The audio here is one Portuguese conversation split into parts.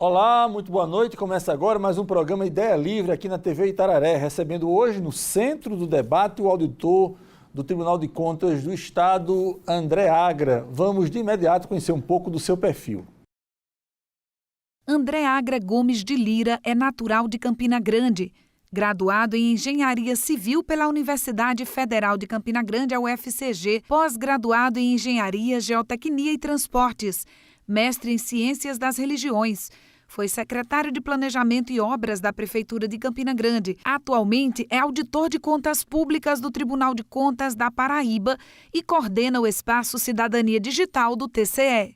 Olá, muito boa noite. Começa agora mais um programa Ideia Livre aqui na TV Itararé, recebendo hoje no centro do debate o auditor do Tribunal de Contas do Estado, André Agra. Vamos de imediato conhecer um pouco do seu perfil. André Agra Gomes de Lira é natural de Campina Grande. Graduado em Engenharia Civil pela Universidade Federal de Campina Grande, a UFCG, pós-graduado em Engenharia, Geotecnia e Transportes, mestre em Ciências das Religiões. Foi secretário de Planejamento e Obras da Prefeitura de Campina Grande. Atualmente é auditor de contas públicas do Tribunal de Contas da Paraíba e coordena o Espaço Cidadania Digital do TCE.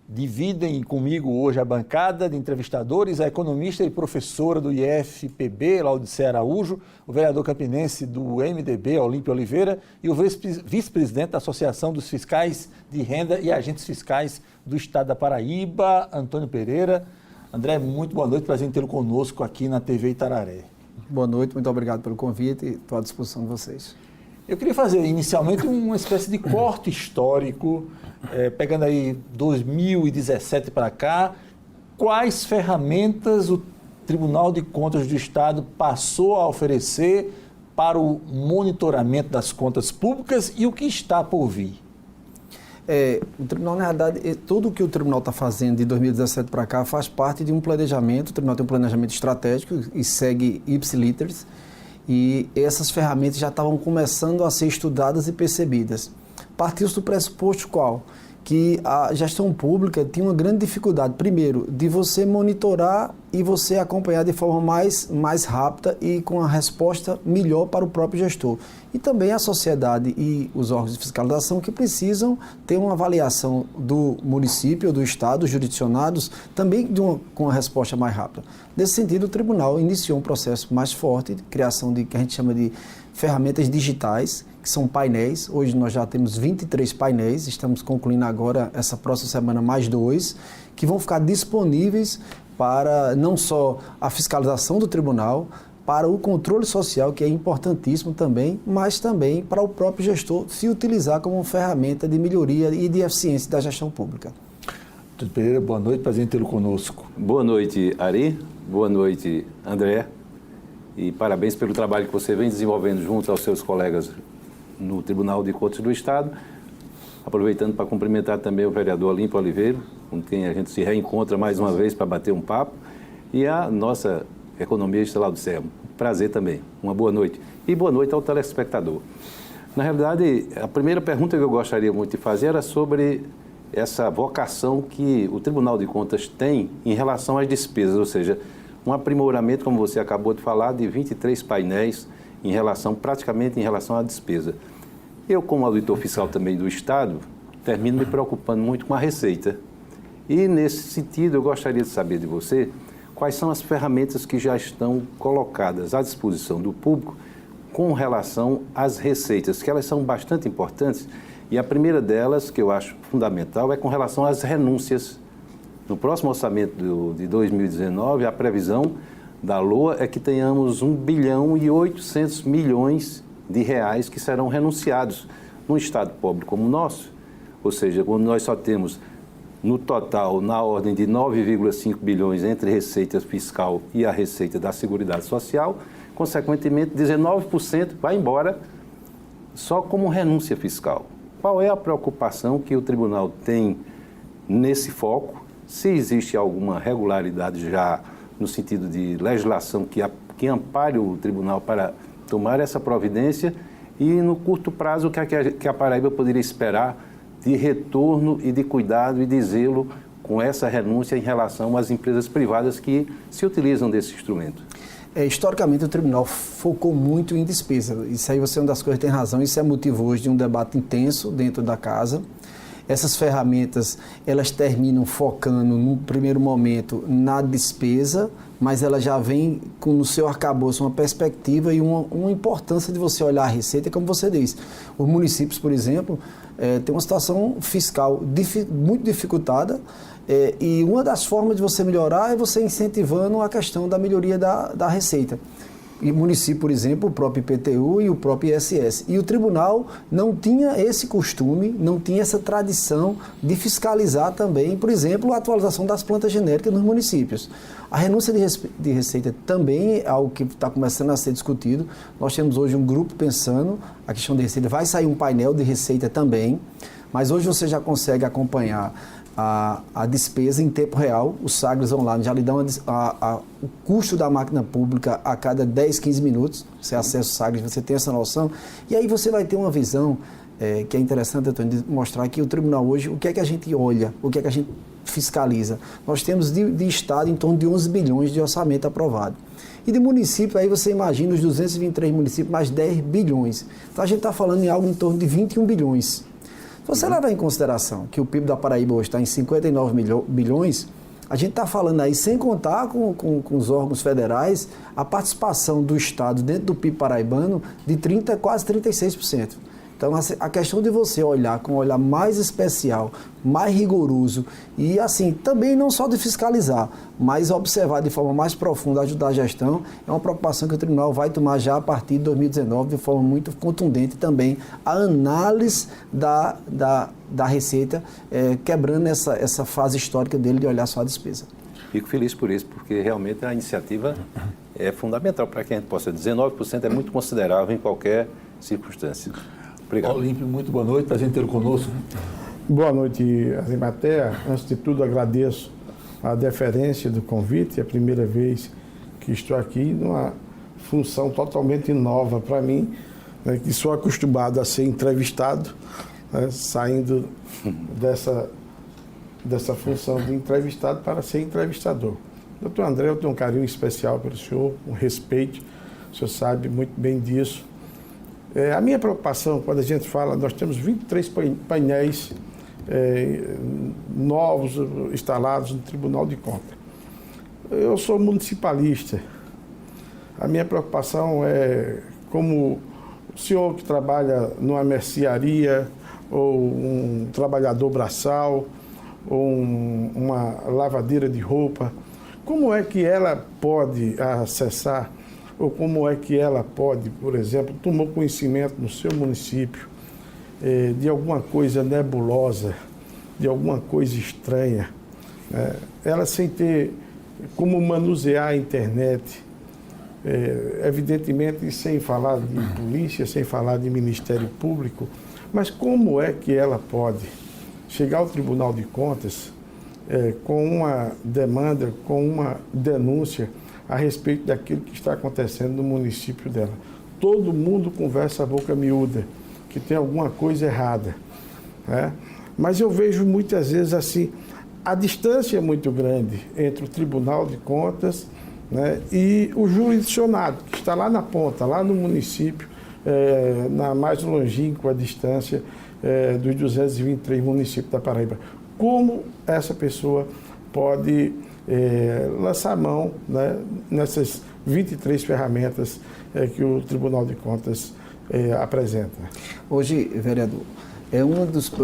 Dividem comigo hoje a bancada de entrevistadores, a economista e professora do IFPB, Laudicea Araújo, o vereador campinense do MDB, Olímpio Oliveira, e o vice-presidente da Associação dos Fiscais de Renda e Agentes Fiscais do Estado da Paraíba, Antônio Pereira. André, muito boa noite, prazer em tê-lo conosco aqui na TV Itararé. Boa noite, muito obrigado pelo convite e estou à disposição de vocês. Eu queria fazer inicialmente uma espécie de corte histórico, pegando aí 2017 para cá, quais ferramentas o Tribunal de Contas do Estado passou a oferecer para o monitoramento das contas públicas e o que está por vir? O Tribunal, na verdade, tudo o que o Tribunal está fazendo de 2017 para cá faz parte de um planejamento. O Tribunal tem um planejamento estratégico e segue ipsiliteris. E essas ferramentas já estavam começando a ser estudadas e percebidas. Partiu-se do pressuposto qual? Que a gestão pública tinha uma grande dificuldade, primeiro, de você monitorar e você acompanhar de forma mais rápida e com a resposta melhor para o próprio gestor. E também a sociedade e os órgãos de fiscalização que precisam ter uma avaliação do município ou do estado, os jurisdicionados, também com uma resposta mais rápida. Nesse sentido, o tribunal iniciou um processo mais forte de criação de que a gente chama de ferramentas digitais, que são painéis. Hoje nós já temos 23 painéis, estamos concluindo agora, essa próxima semana, mais 2, que vão ficar disponíveis para não só a fiscalização do tribunal, para o controle social, que é importantíssimo também, mas também para o próprio gestor se utilizar como ferramenta de melhoria e de eficiência da gestão pública. Antônio Pereira, boa noite, prazer em tê-lo conosco. Boa noite, Ari. Boa noite, André. E parabéns pelo trabalho que você vem desenvolvendo junto aos seus colegas no Tribunal de Contas do Estado. Aproveitando para cumprimentar também o vereador Olímpio Oliveira, com quem a gente se reencontra mais uma vez para bater um papo, e a nossa economista Laudicea. Prazer também. Uma boa noite. E boa noite ao telespectador. Na realidade, a primeira pergunta que eu gostaria muito de fazer era sobre essa vocação que o Tribunal de Contas tem em relação às despesas, ou seja, um aprimoramento, como você acabou de falar, de 23 painéis praticamente em relação à despesa. Eu, como auditor fiscal também do Estado, termino me preocupando muito com a receita. E, nesse sentido, eu gostaria de saber de você quais são as ferramentas que já estão colocadas à disposição do público com relação às receitas, que elas são bastante importantes. E a primeira delas, que eu acho fundamental, é com relação às renúncias. No próximo orçamento de 2019, a previsão da LOA é que tenhamos 1 bilhão e 800 milhões de reais que serão renunciados num Estado pobre como o nosso. Ou seja, quando nós só temos, no total, na ordem de 9,5 bilhões entre receita fiscal e a receita da Seguridade Social, consequentemente, 19% vai embora só como renúncia fiscal. Qual é a preocupação que o tribunal tem nesse foco? Se existe alguma regularidade já no sentido de legislação que ampare o tribunal para tomar essa providência e, no curto prazo, o que a Paraíba poderia esperar de retorno e de cuidado e de zelo com essa renúncia em relação às empresas privadas que se utilizam desse instrumento? Historicamente, o tribunal focou muito em despesa. Isso aí você é uma das coisas que tem razão. Isso é motivo hoje de um debate intenso dentro da casa. Essas ferramentas, elas terminam focando, no primeiro momento, na despesa, mas ela já vem com no seu arcabouço uma perspectiva e uma importância de você olhar a receita, como você diz. Os municípios, por exemplo, têm uma situação fiscal muito dificultada, e uma das formas de você melhorar é você incentivando a questão da melhoria da receita. E município, por exemplo, o próprio IPTU e o próprio ISS. E o tribunal não tinha esse costume, não tinha essa tradição de fiscalizar também, por exemplo, a atualização das plantas genéricas nos municípios. A renúncia de receita também é algo que está começando a ser discutido. Nós temos hoje um grupo pensando a questão de receita. Vai sair um painel de receita também, mas hoje você já consegue acompanhar a despesa em tempo real. Os Sagres online já lhe dão o custo da máquina pública a cada 10, 15 minutos. Você acessa o Sagres, você tem essa noção. E aí você vai ter uma visão que é interessante, Antônio, de mostrar que o tribunal hoje, o que é que a gente olha, o que é que a gente fiscaliza. Nós temos de Estado em torno de 11 bilhões de orçamento aprovado. E de município, aí você imagina os 223 municípios, mais 10 bilhões. Então a gente está falando em algo em torno de 21 bilhões. Se você levar em consideração que o PIB da Paraíba hoje está em 59 bilhões, a gente está falando aí, sem contar com os órgãos federais, a participação do Estado dentro do PIB paraibano de quase 36%. Então, a questão de você olhar com um olhar mais especial, mais rigoroso e, assim, também não só de fiscalizar, mas observar de forma mais profunda, ajudar a gestão, é uma preocupação que o tribunal vai tomar já a partir de 2019, de forma muito contundente também, a análise da Receita, quebrando essa fase histórica dele de olhar só a despesa. Fico feliz por isso, porque realmente a iniciativa é fundamental para que a gente possa. 19% é muito considerável em qualquer circunstância. Obrigado. Olímpio, muito boa noite, prazer em tê-lo conosco. Boa noite, Azimatea. Antes de tudo, agradeço a deferência do convite. É a primeira vez que estou aqui numa função totalmente nova para mim, né, que sou acostumado a ser entrevistado, né, saindo dessa função de entrevistado para ser entrevistador. Doutor André, eu tenho um carinho especial pelo senhor, um respeito, o senhor sabe muito bem disso. A minha preocupação, quando a gente fala, nós temos 23 painéis novos instalados no Tribunal de Contas. Eu sou municipalista. A minha preocupação é como o senhor que trabalha numa mercearia, ou um trabalhador braçal, ou uma lavadeira de roupa, como é que ela pode acessar, ou como é que ela pode, por exemplo, tomar conhecimento no seu município de alguma coisa nebulosa, de alguma coisa estranha, ela sem ter como manusear a internet, evidentemente sem falar de polícia, sem falar de Ministério Público, mas como é que ela pode chegar ao Tribunal de Contas com uma demanda, com uma denúncia a respeito daquilo que está acontecendo no município dela. Todo mundo conversa a boca miúda, que tem alguma coisa errada, né? Mas eu vejo muitas vezes assim, a distância é muito grande entre o Tribunal de Contas, né, e o jurisdicionado, que está lá na ponta, lá no município, na mais longínqua distância dos 223 municípios da Paraíba. Como essa pessoa pode lançar mão, né, nessas 23 ferramentas que o Tribunal de Contas apresenta? Hoje, vereador,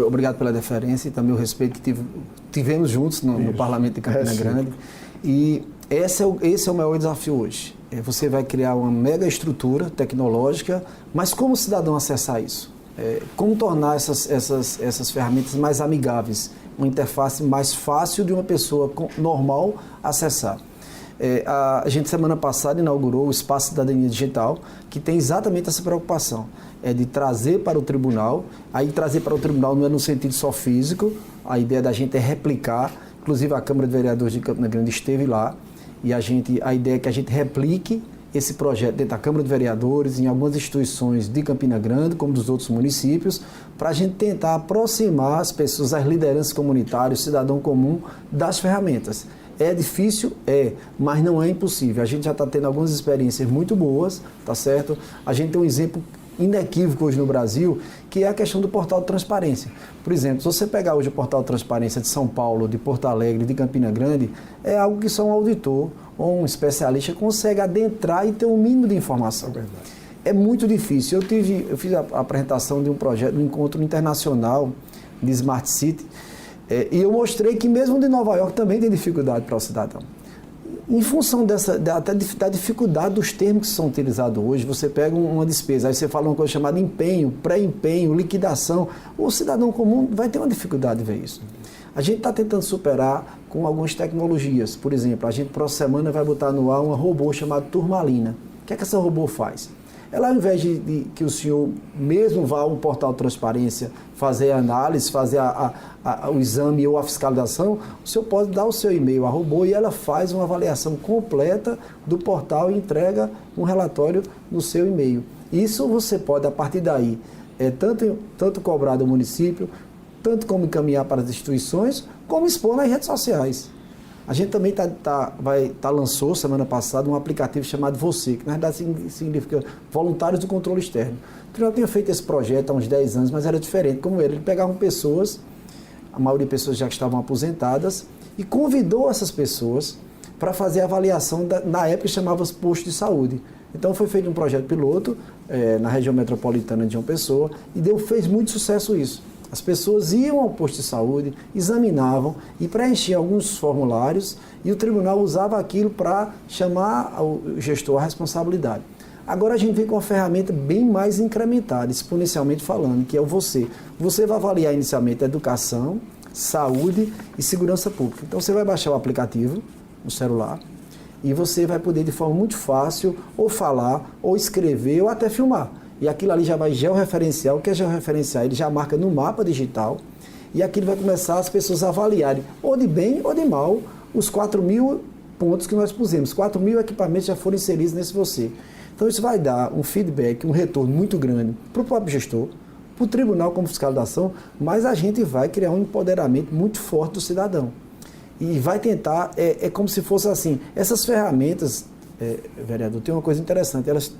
obrigado pela deferência e também o respeito que tivemos juntos no Parlamento de Campina Grande. E esse é o maior desafio hoje. Você vai criar uma mega estrutura tecnológica, mas como o cidadão acessar isso? Como tornar essas ferramentas mais amigáveis? Uma interface mais fácil de uma pessoa normal acessar. A gente, semana passada, inaugurou o Espaço Cidadania Digital, que tem exatamente essa preocupação, de trazer para o tribunal. Aí trazer para o tribunal não é no sentido só físico, a ideia da gente é replicar, inclusive a Câmara de Vereadores de Campina Grande esteve lá, e a ideia é que a gente replique esse projeto dentro da Câmara de Vereadores, em algumas instituições de Campina Grande, como dos outros municípios, para a gente tentar aproximar as pessoas, as lideranças comunitárias, o cidadão comum, das ferramentas. É difícil? Mas não é impossível. A gente já está tendo algumas experiências muito boas, tá certo? A gente tem um exemplo inequívoco hoje no Brasil, que é a questão do portal de transparência. Por exemplo, se você pegar hoje o portal de transparência de São Paulo, de Porto Alegre, de Campina Grande, é algo que só um auditor ou um especialista consegue adentrar e ter um mínimo de informação. É muito difícil. Eu fiz a apresentação de um projeto, de um encontro internacional de Smart City, e eu mostrei que mesmo de Nova York também tem dificuldade para o cidadão. Em função da dificuldade dos termos que são utilizados hoje, você pega uma despesa, aí você fala uma coisa chamada empenho, pré-empenho, liquidação, o cidadão comum vai ter uma dificuldade de ver isso. A gente está tentando superar com algumas tecnologias. Por exemplo, a gente, próxima semana, vai botar no ar um robô chamado Turmalina. O que é que essa robô faz? Ela, ao invés de que o senhor mesmo vá a um portal de transparência, fazer a análise, fazer o exame ou a fiscalização, o senhor pode dar o seu e-mail à robô e ela faz uma avaliação completa do portal e entrega um relatório no seu e-mail. Isso você pode, a partir daí, tanto cobrar do município, tanto como encaminhar para as instituições, como expor nas redes sociais. A gente também lançou, semana passada, um aplicativo chamado Você, que na verdade significa Voluntários do Controle Externo. O tribunal tinha feito esse projeto há uns 10 anos, mas era diferente como ele. Ele pegava pessoas, a maioria de pessoas já que estavam aposentadas, e convidou essas pessoas para fazer a avaliação, na época chamava-se posto de saúde. Então foi feito um projeto piloto na região metropolitana de João Pessoa e fez muito sucesso isso. As pessoas iam ao posto de saúde, examinavam e preenchiam alguns formulários e o tribunal usava aquilo para chamar o gestor à responsabilidade. Agora a gente vem com uma ferramenta bem mais incrementada, exponencialmente falando, que é o Você. Você vai avaliar inicialmente a educação, saúde e segurança pública. Então você vai baixar o aplicativo no celular e você vai poder de forma muito fácil ou falar, ou escrever, ou até filmar. E aquilo ali já vai georreferenciar. O que é georreferenciar? Ele já marca no mapa digital e aquilo vai começar as pessoas a avaliarem, ou de bem ou de mal, os 4.000 pontos que nós pusemos. 4.000 equipamentos já foram inseridos nesse Você. Então isso vai dar um feedback, um retorno muito grande para o próprio gestor, para o tribunal como fiscalização, mas a gente vai criar um empoderamento muito forte do cidadão. E vai tentar, é como se fosse assim, essas ferramentas, vereador, tem uma coisa interessante, elas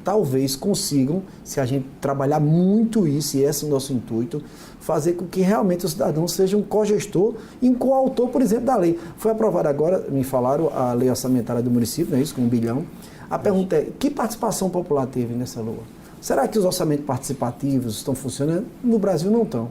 talvez consigam, se a gente trabalhar muito isso, e esse é o nosso intuito, fazer com que realmente o cidadão seja um cogestor e um coautor, por exemplo, da lei. Foi aprovada agora, me falaram, a lei orçamentária do município, não é isso, com 1 bilhão. A pergunta é, que participação popular teve nessa lei? Será que os orçamentos participativos estão funcionando? No Brasil não estão.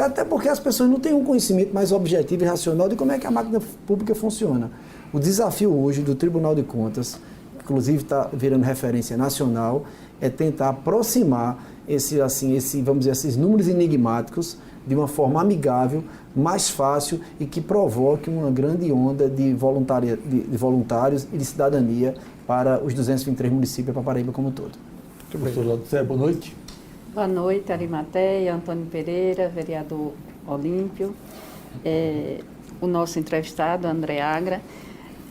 Até porque as pessoas não têm um conhecimento mais objetivo e racional de como é que a máquina pública funciona. O desafio hoje do Tribunal de Contas, inclusive está virando referência nacional, é tentar aproximar esses números enigmáticos de uma forma amigável, mais fácil e que provoque uma grande onda de voluntários e de cidadania para os 223 municípios para Paraíba como um todo. Professor Laudicea, boa noite. Boa noite, Arimateia, Antônio Pereira, vereador Olímpio, o nosso entrevistado, André Agra.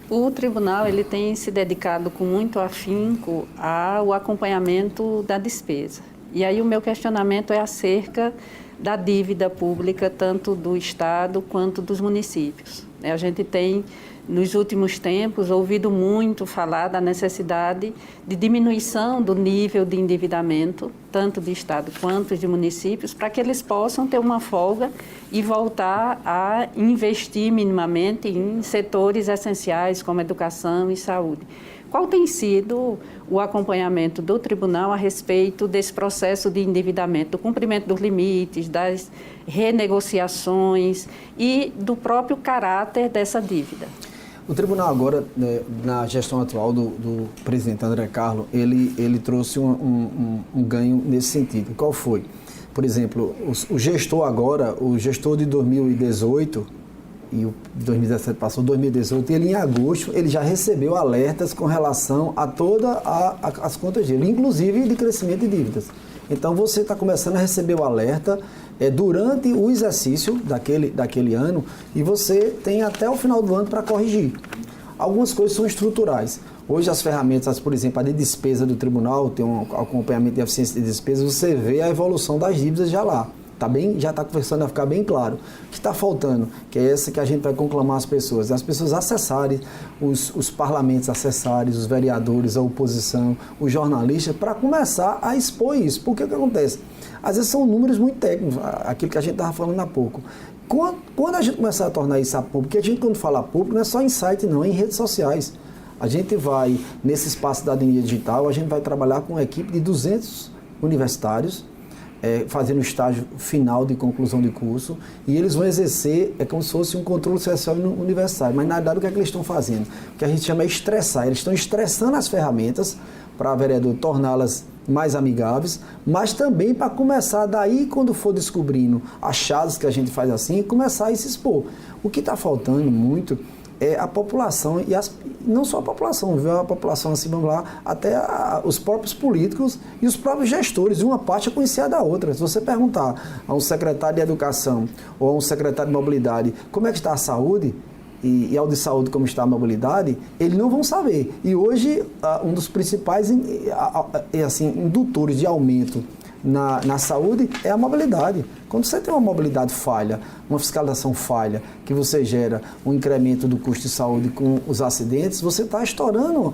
O tribunal ele tem se dedicado com muito afinco ao acompanhamento da despesa. E aí o meu questionamento é acerca da dívida pública, tanto do Estado quanto dos municípios. A gente tem, nos últimos tempos, ouvido muito falar da necessidade de diminuição do nível de endividamento, tanto de Estado quanto de municípios, para que eles possam ter uma folga e voltar a investir minimamente em setores essenciais como educação e saúde. Qual tem sido o acompanhamento do tribunal a respeito desse processo de endividamento, do cumprimento dos limites, das renegociações e do próprio caráter dessa dívida? O tribunal agora, na gestão atual do presidente André Carlos, ele trouxe um ganho nesse sentido. Qual foi? Por exemplo, o gestor de 2018, e o 2017 passou 2018, ele em agosto ele já recebeu alertas com relação a todas as contas dele, inclusive de crescimento de dívidas. Então você está começando a receber o alerta durante o exercício daquele ano e você tem até o final do ano para corrigir. Algumas coisas são estruturais. Hoje as ferramentas, por exemplo, a de despesa do tribunal, tem um acompanhamento de eficiência de despesa, você vê a evolução das dívidas já lá. Já está começando a ficar bem claro. O que está faltando, que é essa que a gente vai conclamar as pessoas acessarem, os parlamentos acessarem, os vereadores, a oposição, os jornalistas, para começar a expor isso. Porque o que acontece? Às vezes são números muito técnicos, aquilo que a gente estava falando há pouco. Quando a gente começar a tornar isso a público, porque a gente quando fala público não é só em site não, é em redes sociais. A gente vai, nesse espaço da cidadania digital, a gente vai trabalhar com uma equipe de 200 universitários, fazendo o estágio final de conclusão de curso, e eles vão exercer, como se fosse um controle social universitário, mas na verdade o que é que eles estão fazendo? O que a gente chama é estressar, eles estão estressando as ferramentas para, vereador, torná-las mais amigáveis, mas também para começar daí, quando for descobrindo achados que a gente faz assim, começar a se expor. O que está faltando muito é a população, e não só a população, viu? A população, assim, vamos lá, até os próprios políticos e os próprios gestores, uma parte é conhecer da outra. Se você perguntar a um secretário de educação ou a um secretário de mobilidade como é que está a saúde, e ao de saúde como está a mobilidade, eles não vão saber. E hoje, um dos principais indutores de aumento na saúde é a mobilidade. Quando você tem uma mobilidade falha, uma fiscalização falha, que você gera um incremento do custo de saúde com os acidentes, você está estourando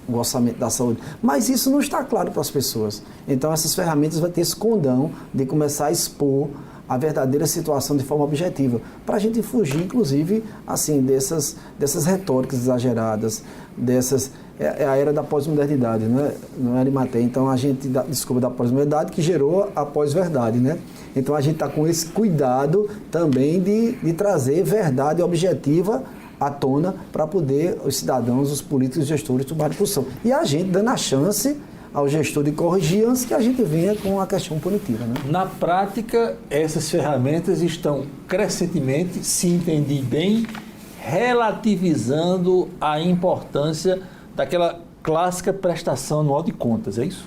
o orçamento da saúde. Mas isso não está claro para as pessoas. Então, essas ferramentas vão ter esse condão de começar a expor a verdadeira situação de forma objetiva, para a gente fugir, inclusive, assim, dessas retóricas exageradas, é a era da pós-modernidade, não é Arimateia. Então, a gente desculpa da pós-modernidade que gerou a pós-verdade, né? Então, a gente está com esse cuidado também de trazer verdade objetiva à tona para poder os cidadãos, os políticos e os gestores tomarem posição. E a gente dando a chance ao gestor de corrigir antes que a gente venha com a questão punitiva, né? Na prática, essas ferramentas estão crescentemente, se entendi bem, relativizando a importância daquela clássica prestação anual de contas, é isso?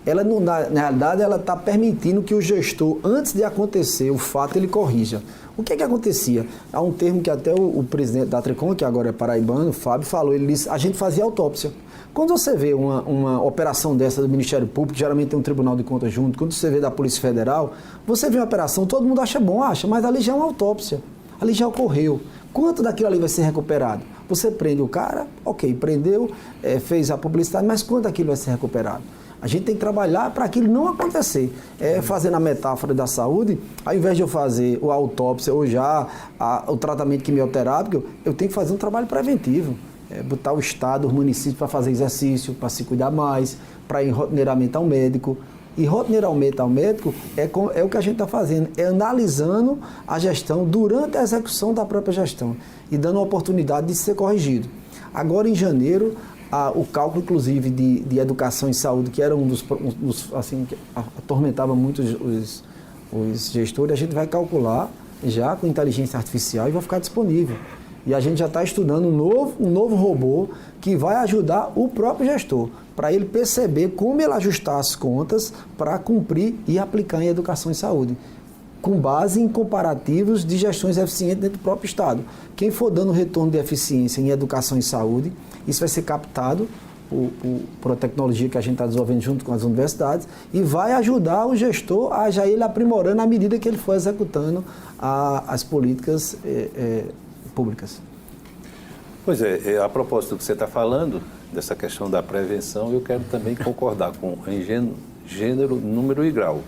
Ela, na realidade, ela está permitindo que o gestor, antes de acontecer o fato, ele corrija. O que é que acontecia? Há um termo que até o presidente da Trecom, que agora é paraibano, o Fábio, falou, ele disse, a gente fazia autópsia. Quando você vê uma operação dessa do Ministério Público, geralmente tem um Tribunal de Contas junto, quando você vê da Polícia Federal, você vê uma operação, todo mundo acha bom, mas ali já é uma autópsia, ali já ocorreu. Quanto daquilo ali vai ser recuperado? Você prende o cara, ok, prendeu, fez a publicidade, mas quanto daquilo vai ser recuperado? A gente tem que trabalhar para aquilo não acontecer. Fazendo a metáfora da saúde, ao invés de eu fazer a autópsia ou já o tratamento quimioterápico, eu tenho que fazer um trabalho preventivo. Botar o Estado, os municípios para fazer exercício, para se cuidar mais, para ir rotineiramente ao médico. E rotineiramente ao médico é o que a gente está fazendo, é analisando a gestão durante a execução da própria gestão e dando a oportunidade de ser corrigido. Agora, em janeiro, o cálculo, inclusive, de educação e saúde, que era um dos assim, que atormentava muito os gestores, a gente vai calcular já com inteligência artificial e vai ficar disponível. E a gente já está estudando um novo robô que vai ajudar o próprio gestor, para ele perceber como ele ajustar as contas para cumprir e aplicar em educação e saúde, com base em comparativos de gestões eficientes dentro do próprio Estado. Quem for dando retorno de eficiência em educação e saúde, isso vai ser captado por a tecnologia que a gente está desenvolvendo junto com as universidades e vai ajudar o gestor a já ele aprimorando à medida que ele for executando as políticas públicas. Pois é, a propósito do que você está falando, dessa questão da prevenção, eu quero também concordar com gênero, número e grau.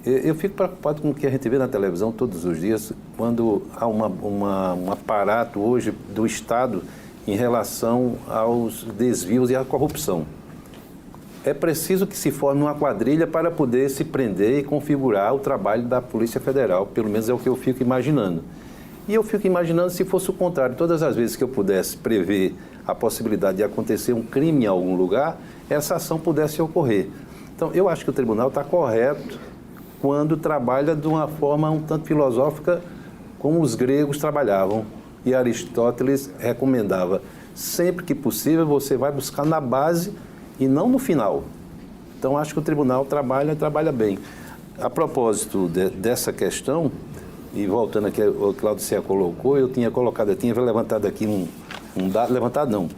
Eu fico preocupado com o que a gente vê na televisão todos os dias, quando há um aparato hoje do Estado em relação aos desvios e à corrupção. É preciso que se forme uma quadrilha para poder se prender e configurar o trabalho da Polícia Federal, pelo menos é o que eu fico imaginando. E eu fico imaginando se fosse o contrário, todas as vezes que eu pudesse prever a possibilidade de acontecer um crime em algum lugar, essa ação pudesse ocorrer. Então, eu acho que o tribunal está correto quando trabalha de uma forma um tanto filosófica como os gregos trabalhavam. E Aristóteles recomendava, sempre que possível, você vai buscar na base e não no final. Então, acho que o tribunal trabalha bem. A propósito dessa questão, e voltando aqui ao que o Claudicea colocou, eu tinha levantado aqui um dado, levantado não,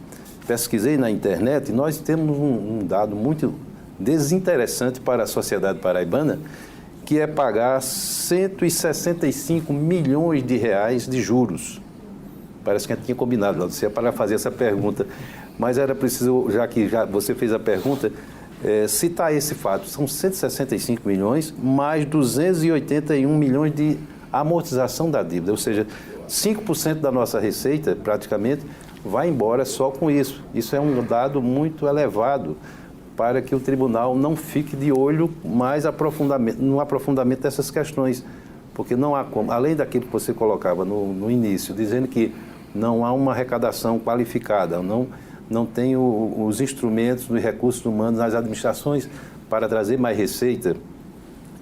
pesquisei na internet e nós temos um dado muito desinteressante para a sociedade paraibana, que é pagar 165 milhões de reais de juros. Parece que a gente tinha combinado, Claudicea, para fazer essa pergunta, mas era preciso, já que você fez a pergunta, citar esse fato. São 165 milhões mais 281 milhões de amortização da dívida, ou seja, 5% da nossa receita, praticamente, vai embora só com isso. Isso é um dado muito elevado para que o tribunal não fique de olho mais no aprofundamento dessas questões, porque não há como, além daquilo que você colocava no início, dizendo que não há uma arrecadação qualificada, não tem os instrumentos dos recursos humanos nas administrações para trazer mais receita,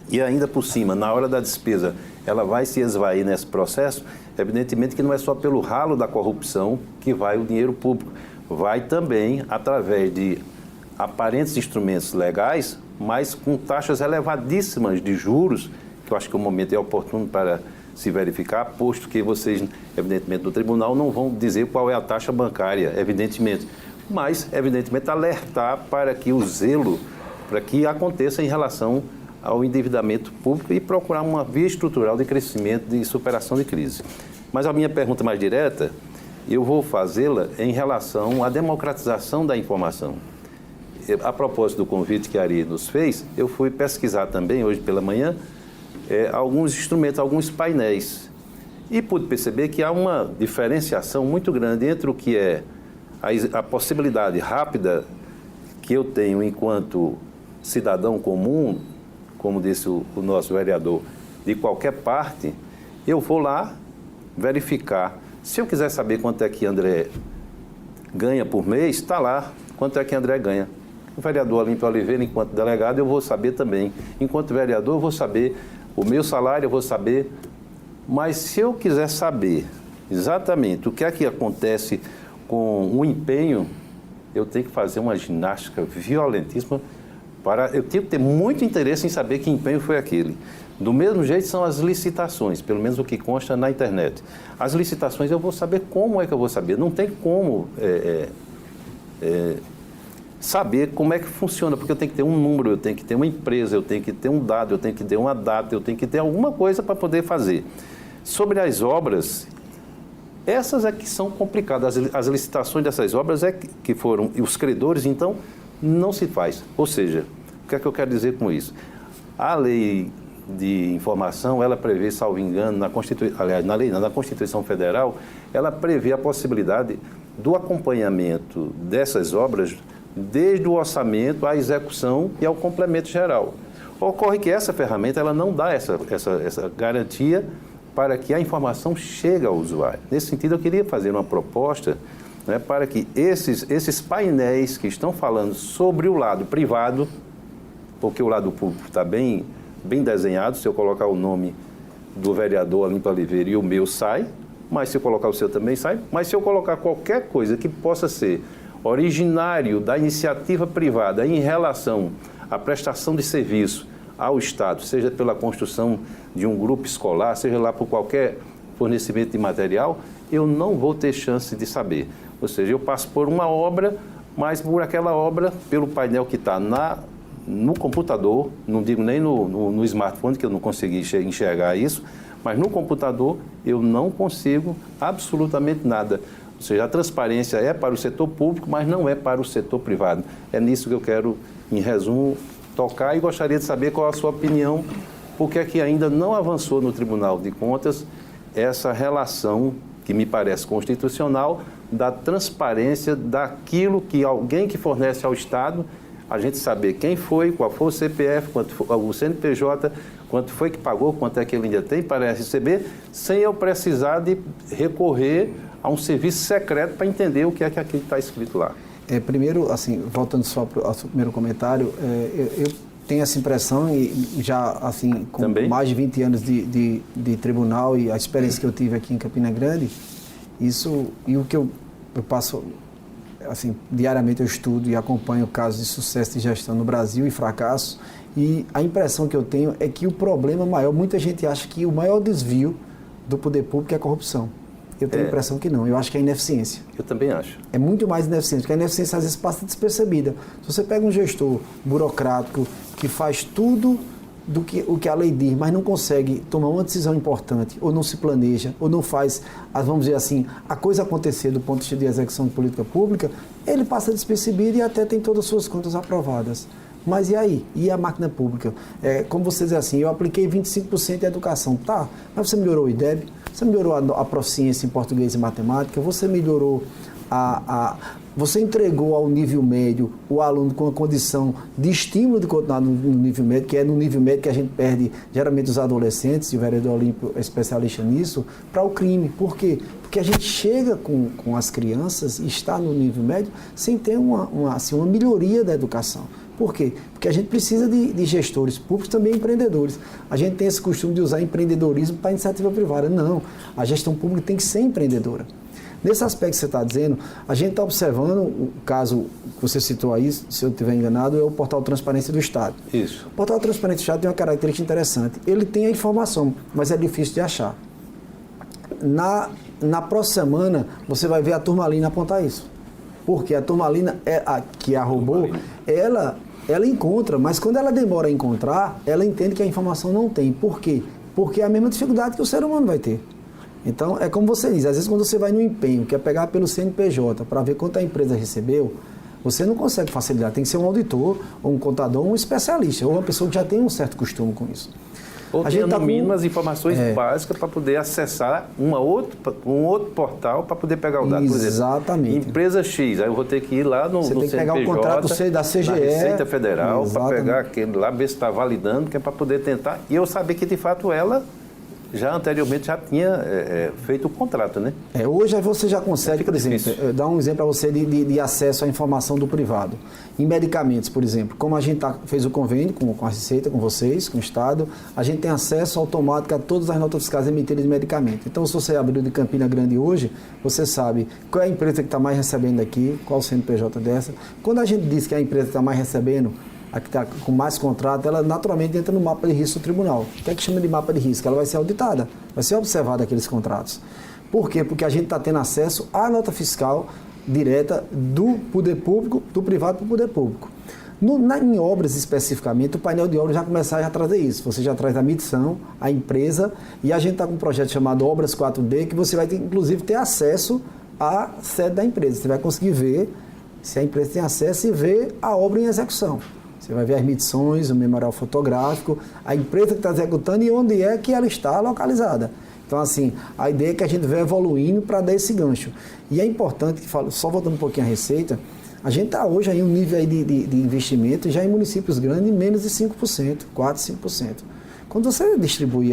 e ainda por cima, na hora da despesa, ela vai se esvair nesse processo, evidentemente que não é só pelo ralo da corrupção que vai o dinheiro público, vai também através de aparentes instrumentos legais, mas com taxas elevadíssimas de juros, que eu acho que o momento é oportuno para se verificar, posto que vocês, evidentemente, do tribunal não vão dizer qual é a taxa bancária, evidentemente, mas, evidentemente, alertar para que o zelo, para que aconteça em relação ao endividamento público e procurar uma via estrutural de crescimento, de superação de crise. Mas a minha pergunta mais direta, eu vou fazê-la em relação à democratização da informação. A propósito do convite que a Ari nos fez, eu fui pesquisar também, hoje pela manhã, alguns instrumentos, alguns painéis. E pude perceber que há uma diferenciação muito grande entre o que é a possibilidade rápida que eu tenho enquanto cidadão comum, como disse o nosso vereador, de qualquer parte, eu vou lá verificar. Se eu quiser saber quanto é que André ganha por mês, está lá quanto é que André ganha. O vereador Olímpio Oliveira, enquanto delegado, eu vou saber também. Enquanto vereador, eu vou saber o meu salário, eu vou saber. Mas se eu quiser saber exatamente o que é que acontece com o empenho, eu tenho que fazer uma ginástica violentíssima. Eu tenho que ter muito interesse em saber que empenho foi aquele. Do mesmo jeito são as licitações, pelo menos o que consta na internet. As licitações eu vou saber como é que eu vou saber. Não tem como saber como é que funciona, porque eu tenho que ter um número, eu tenho que ter uma empresa, eu tenho que ter um dado, eu tenho que ter uma data, eu tenho que ter alguma coisa para poder fazer. Sobre as obras, essas é que são complicadas. As licitações dessas obras que foram, e os credores, então, não se faz. Ou seja, o que é que eu quero dizer com isso? A lei de informação, ela prevê, salvo engano, na Constituição Federal, ela prevê a possibilidade do acompanhamento dessas obras desde o orçamento à execução e ao complemento geral. Ocorre que essa ferramenta ela não dá essa garantia para que a informação chegue ao usuário. Nesse sentido, eu queria fazer uma proposta, né, para que esses painéis que estão falando sobre o lado privado, porque o lado público está bem desenhado, se eu colocar o nome do vereador Olímpio Oliveira e o meu sai, mas se eu colocar o seu também sai, mas se eu colocar qualquer coisa que possa ser originário da iniciativa privada em relação à prestação de serviço ao Estado, seja pela construção de um grupo escolar, seja lá por qualquer fornecimento de material, eu não vou ter chance de saber. Ou seja, eu passo por uma obra, mas por aquela obra, pelo painel que está no computador, não digo nem no smartphone, que eu não consegui enxergar isso, mas no computador eu não consigo absolutamente nada. Ou seja, a transparência é para o setor público, mas não é para o setor privado. É nisso que eu quero, em resumo, tocar e gostaria de saber qual a sua opinião, porque é que ainda não avançou no Tribunal de Contas essa relação, que me parece constitucional, da transparência daquilo que alguém que fornece ao Estado, a gente saber quem foi, qual foi o CPF, quanto foi o CNPJ, quanto foi que pagou, quanto é que ele ainda tem para receber, sem eu precisar de recorrer a um serviço secreto para entender o que é que aquilo está escrito lá. Primeiro, assim, voltando só ao seu primeiro comentário, eu tenho essa impressão, e já assim, com também? Mais de 20 anos de tribunal e a experiência que eu tive aqui em Campina Grande, isso, e o que eu passo, assim, diariamente eu estudo e acompanho casos de sucesso de gestão no Brasil e fracassos, e a impressão que eu tenho é que o problema maior, muita gente acha que o maior desvio do poder público é a corrupção. Eu tenho a impressão que não, eu acho que é a ineficiência. Eu também acho. É muito mais ineficiente, porque a ineficiência às vezes passa despercebida. Se você pega um gestor burocrático que faz tudo o que a lei diz, mas não consegue tomar uma decisão importante, ou não se planeja, ou não faz, vamos dizer assim, a coisa acontecer do ponto de vista de execução de política pública, ele passa despercebido e até tem todas as suas contas aprovadas. Mas e aí? E a máquina pública? Como você diz assim, eu apliquei 25% de educação. Tá, mas você melhorou o IDEB? Você melhorou a proficiência em português e matemática? Você melhorou você entregou ao nível médio o aluno com a condição de estímulo de continuar no nível médio, que é no nível médio que a gente perde geralmente os adolescentes, e o vereador Olímpio é especialista nisso, para o crime. Por quê? Porque a gente chega com as crianças e está no nível médio sem ter uma melhoria da educação. Por quê? Porque a gente precisa de gestores públicos, também empreendedores. A gente tem esse costume de usar empreendedorismo para iniciativa privada. Não, a gestão pública tem que ser empreendedora. Nesse aspecto que você está dizendo, a gente está observando, o caso que você citou aí, se eu estiver enganado, é o Portal Transparência do Estado. Isso. O Portal Transparência do Estado tem uma característica interessante. Ele tem a informação, mas é difícil de achar. Na próxima semana, você vai ver a Turmalina apontar isso. Porque a Turmalina, que é a robô, ela encontra, mas quando ela demora a encontrar, ela entende que a informação não tem. Por quê? Porque é a mesma dificuldade que o ser humano vai ter. Então, é como você diz, às vezes quando você vai no empenho, quer pegar pelo CNPJ para ver quanto a empresa recebeu, você não consegue facilitar. Tem que ser um auditor, ou um contador, ou um especialista, ou uma pessoa que já tem um certo costume com isso. Ou ter, no mínimo, as informações básicas para poder acessar um outro portal para poder pegar o dado. Exatamente. Por exemplo, empresa X, aí eu vou ter que ir lá no CNPJ, pegar o contrato da CGE, na Receita Federal, para pegar aquele lá, ver se está validando, que é para poder tentar. E eu saber que, de fato, ela já anteriormente já tinha feito o contrato, né? Hoje você já consegue, por exemplo, dar um exemplo para você de acesso à informação do privado. Em medicamentos, por exemplo, como a gente fez o convênio com a Receita, com vocês, com o Estado, a gente tem acesso automático a todas as notas fiscais emitidas de medicamento. Então, se você abriu de Campina Grande hoje, você sabe qual é a empresa que está mais recebendo aqui, qual o CNPJ dessa. Quando a gente diz que é a empresa que está mais recebendo, a que está com mais contrato, ela naturalmente entra no mapa de risco do tribunal. O que é que chama de mapa de risco? Ela vai ser auditada, vai ser observada aqueles contratos. Por quê? Porque a gente está tendo acesso à nota fiscal direta do poder público, do privado para o poder público. Em obras especificamente, o painel de obras já começa a trazer isso. Você já traz a medição, a empresa, e a gente está com um projeto chamado Obras 4D, que você vai ter, inclusive ter acesso à sede da empresa. Você vai conseguir ver se a empresa tem acesso e ver a obra em execução. Você vai ver as medições, o memorial fotográfico, a empresa que está executando e onde é que ela está localizada. Então, assim, a ideia é que a gente vai evoluindo para dar esse gancho. E é importante, só voltando um pouquinho à Receita, a gente está hoje em um nível aí de investimento, já em municípios grandes, menos de 5%, 4%, 5%. Quando você distribui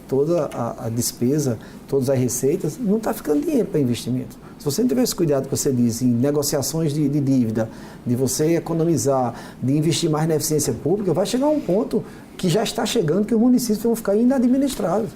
toda a despesa, todas as receitas, não está ficando dinheiro para investimento. Se você não tiver esse cuidado que você diz em negociações de dívida, de você economizar, de investir mais na eficiência pública, vai chegar um ponto que já está chegando que os municípios vão ficar inadministráveis.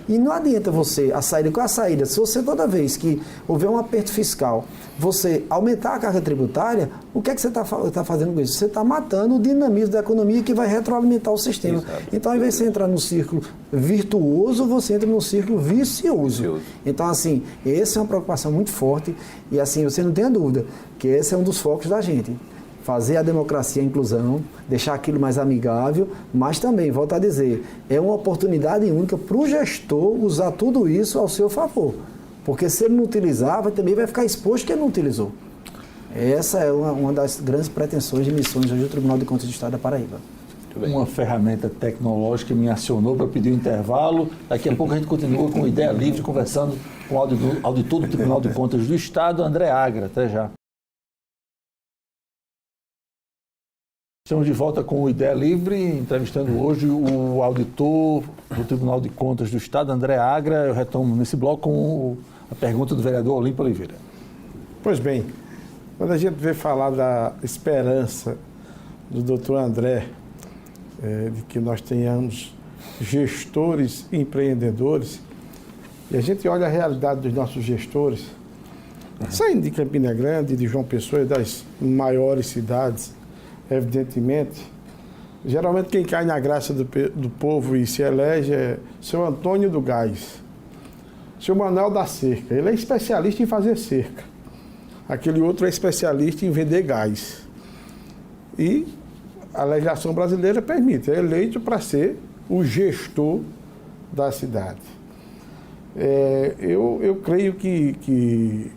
E não adianta você, qual é a saída? Se você toda vez que houver um aperto fiscal, você aumentar a carga tributária, o que é que você está fazendo com isso? Você está matando o dinamismo da economia que vai retroalimentar o sistema. Exato. Então, ao invés de você entrar num círculo virtuoso, você entra num círculo vicioso. Então, assim, essa é uma preocupação muito forte e, assim, você não tenha dúvida que esse é um dos focos da gente. Fazer a democracia e a inclusão, deixar aquilo mais amigável, mas também, volto a dizer, é uma oportunidade única para o gestor usar tudo isso ao seu favor. Porque se ele não utilizar, também vai ficar exposto que ele não utilizou. Essa é uma das grandes pretensões de missões hoje do Tribunal de Contas do Estado da Paraíba. Uma ferramenta tecnológica me acionou para pedir um intervalo. Daqui a pouco a gente continua com Ideia Livre, conversando com o auditor do Tribunal de Contas do Estado, André Agra. Até já. Estamos de volta com o Ideia Livre, entrevistando hoje o auditor do Tribunal de Contas do Estado, André Agra. Eu retomo nesse bloco com a pergunta do vereador Olímpio Oliveira. Pois bem, quando a gente vê falar da esperança do doutor André, de que nós tenhamos gestores empreendedores, e a gente olha a realidade dos nossos gestores, saindo de Campina Grande, de João Pessoa e das maiores cidades, evidentemente, geralmente quem cai na graça do povo e se elege é seu Antônio do Gás, seu Manuel da Cerca. Ele é especialista em fazer cerca. Aquele outro é especialista em vender gás. E a legislação brasileira permite, é eleito para ser o gestor da cidade. Eu creio que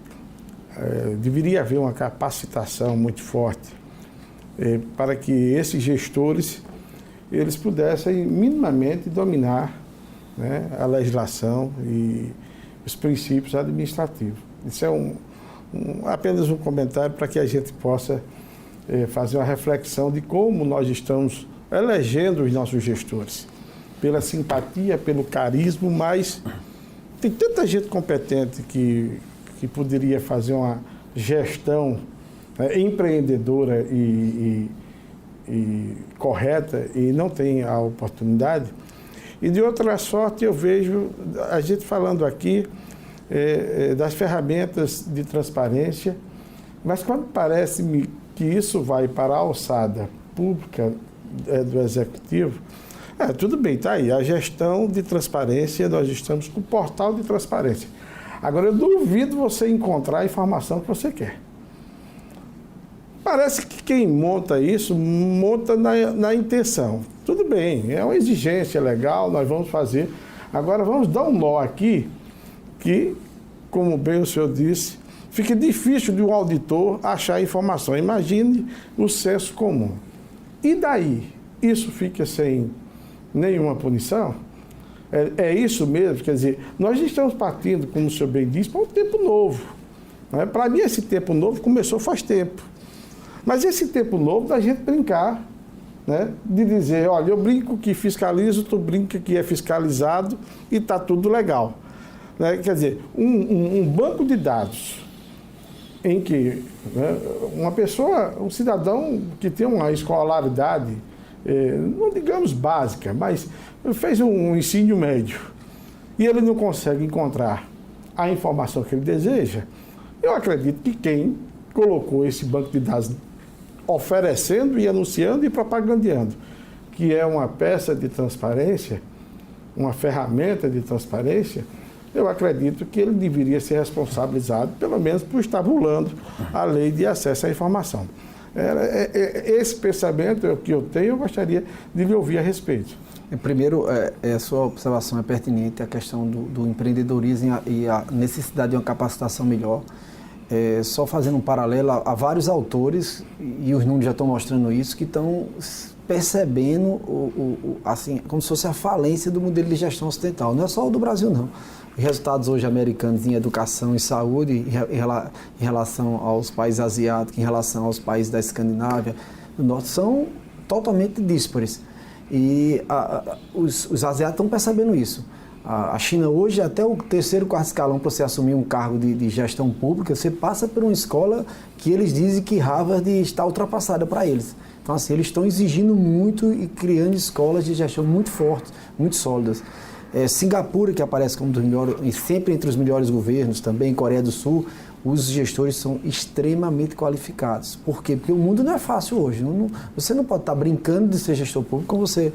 deveria haver uma capacitação muito forte para que esses gestores eles pudessem minimamente dominar, né, a legislação e os princípios administrativos. Isso é apenas um comentário para que a gente possa fazer uma reflexão de como nós estamos elegendo os nossos gestores. Pela simpatia, pelo carisma, mas tem tanta gente competente que poderia fazer uma gestão empreendedora e correta e não tem a oportunidade. E de outra sorte eu vejo a gente falando aqui das ferramentas de transparência, mas quando parece-me que isso vai para a alçada pública do Executivo, tudo bem, está aí, a gestão de transparência, nós estamos com o portal de transparência. Agora, eu duvido você encontrar a informação que você quer. Parece que quem monta isso, monta na intenção. Tudo bem, é uma exigência legal, nós vamos fazer. Agora, vamos dar um nó aqui, que, como bem o senhor disse, fica difícil de um auditor achar informação. Imagine o senso comum. E daí? Isso fica sem nenhuma punição? É isso mesmo? Quer dizer, nós estamos partindo, como o senhor bem disse, para um tempo novo. Para mim, esse tempo novo começou faz tempo. Mas esse tempo novo da gente brincar, de dizer, olha, eu brinco que fiscalizo, tu brinca que é fiscalizado e está tudo legal. Quer dizer, um banco de dados em que uma pessoa, um cidadão que tem uma escolaridade, não digamos básica, mas fez um ensino médio e ele não consegue encontrar a informação que ele deseja, eu acredito que quem colocou esse banco de dados oferecendo e anunciando e propagandeando, que é uma peça de transparência, uma ferramenta de transparência, eu acredito que ele deveria ser responsabilizado, pelo menos por estar burlando a lei de acesso à informação. Esse pensamento é o que eu tenho, eu gostaria de lhe ouvir a respeito. Primeiro, a sua observação é pertinente, a questão do empreendedorismo e a necessidade de uma capacitação melhor. Só fazendo um paralelo, há vários autores, e os números já estão mostrando isso, que estão percebendo, assim, como se fosse a falência do modelo de gestão ocidental. Não é só o do Brasil, não. Os resultados hoje americanos em educação e saúde, em relação aos países asiáticos, em relação aos países da Escandinávia, do Norte, são totalmente díspares. E os asiáticos estão percebendo isso. A China hoje, até o terceiro, quarto escalão, para você assumir um cargo de gestão pública, você passa por uma escola que eles dizem que Harvard está ultrapassada para eles. Então, assim, eles estão exigindo muito e criando escolas de gestão muito fortes, muito sólidas. Singapura, que aparece como um dos melhores, sempre entre os melhores governos, também Coreia do Sul, os gestores são extremamente qualificados. Por quê? Porque o mundo não é fácil hoje. Você não pode estar brincando de ser gestor público, como você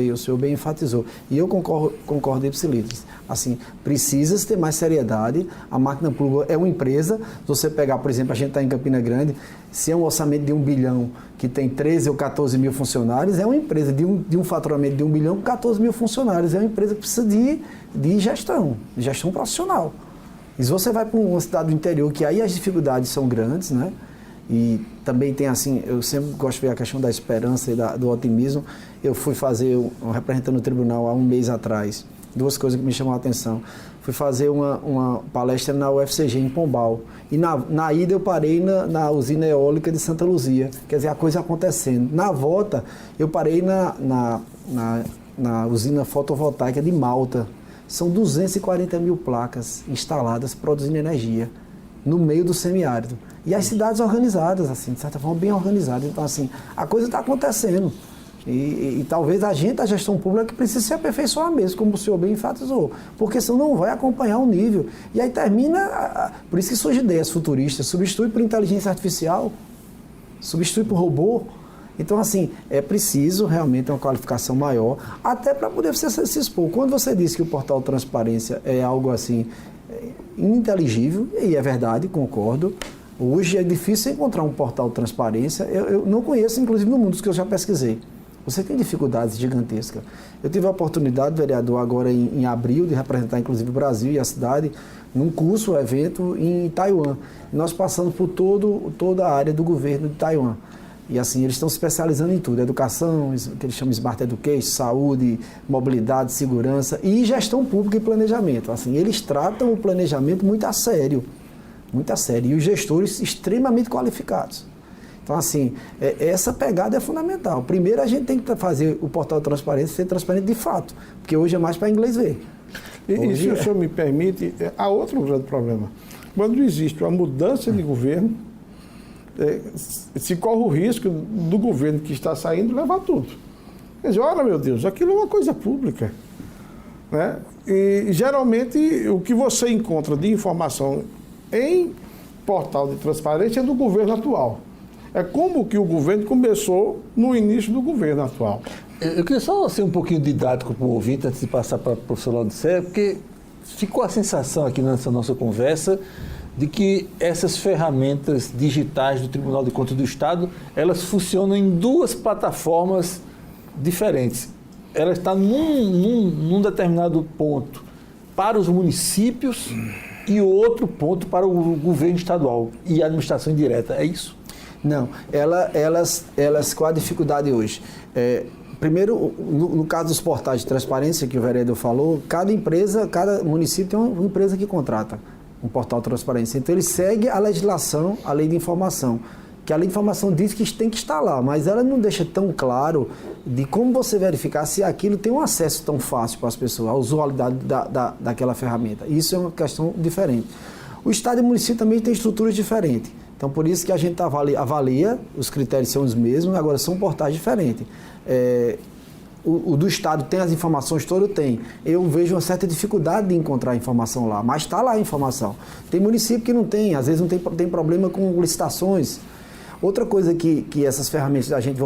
e o senhor bem enfatizou. E eu concordo ipsilitris. Assim, precisa ter mais seriedade. A máquina pública é uma empresa. Se você pegar, por exemplo, a gente está em Campina Grande, se é um orçamento de 1 bilhão, que tem 13 ou 14 mil funcionários, é uma empresa de um faturamento de 1 bilhão com 14 mil funcionários. É uma empresa que precisa de gestão profissional. E se você vai para uma cidade do interior, que aí as dificuldades são grandes, E também tem assim, eu sempre gosto de ver a questão da esperança e do otimismo. Eu fui fazer, representando o tribunal há um mês atrás, duas coisas que me chamam a atenção. Fui fazer uma palestra na UFCG em Pombal. E na ida eu parei na usina eólica de Santa Luzia. Quer dizer, a coisa acontecendo. Na volta, eu parei na usina fotovoltaica de Malta. São 240 mil placas instaladas produzindo energia no meio do semiárido. E as cidades organizadas, assim, de certa forma, bem organizadas. Então, assim, a coisa está acontecendo. E talvez a gestão pública, que precisa se aperfeiçoar mesmo, como o senhor bem enfatizou. Porque senão não vai acompanhar o nível. E aí termina... Por isso que surgem ideias futuristas. Substitui por inteligência artificial, substitui por robô. Então, assim, é preciso realmente uma qualificação maior, até para poder você se expor. Quando você disse que o portal Transparência é algo, assim, ininteligível, e é verdade, concordo, hoje é difícil encontrar um portal Transparência. Eu não conheço, inclusive, no mundo dos que eu já pesquisei. Você tem dificuldades gigantescas. Eu tive a oportunidade, vereador, agora em abril, de representar, inclusive, o Brasil e a cidade, num curso, evento em Taiwan. Nós passamos por toda a área do governo de Taiwan. E assim, eles estão se especializando em tudo, educação, que eles chamam de Smart Education, saúde, mobilidade, segurança e gestão pública e planejamento. Assim, eles tratam o planejamento muito a sério. muito a sério. E os gestores extremamente qualificados. Então, assim, essa pegada é fundamental. Primeiro, a gente tem que fazer o portal de transparência ser transparente de fato, porque hoje é mais para inglês ver. E se o senhor me permite, há outro grande problema. Quando existe uma mudança de governo, se corre o risco do governo que está saindo levar tudo. Quer dizer, olha, meu Deus, aquilo é uma coisa pública. Né? E, geralmente, o que você encontra de informação em portal de transparência é do governo atual. É como que o governo começou no início do governo atual. Eu queria só ser um pouquinho didático para o ouvinte, antes de passar para o professor Laudicea, porque ficou a sensação aqui nessa nossa conversa de que essas ferramentas digitais do Tribunal de Contas do Estado, elas funcionam em duas plataformas diferentes. Ela está num determinado ponto para os municípios e outro ponto para o governo estadual e a administração indireta. É isso? Não, elas com a dificuldade hoje. Primeiro, no caso dos portais de transparência que o vereador falou, cada município tem uma empresa que contrata um portal de transparência. Então, ele segue a legislação, a lei de informação, que a lei de informação diz que tem que estar lá, mas ela não deixa tão claro de como você verificar se aquilo tem um acesso tão fácil para as pessoas, a usualidade daquela ferramenta. Isso é uma questão diferente. O Estado e o município também têm estruturas diferentes. Então, por isso que a gente avalia, os critérios são os mesmos, agora são portais diferentes. O do Estado tem as informações, todo tem. Eu vejo uma certa dificuldade de encontrar informação lá, mas está lá a informação. Tem município que não tem, às vezes não tem problema com licitações. Outra coisa que essas ferramentas da gente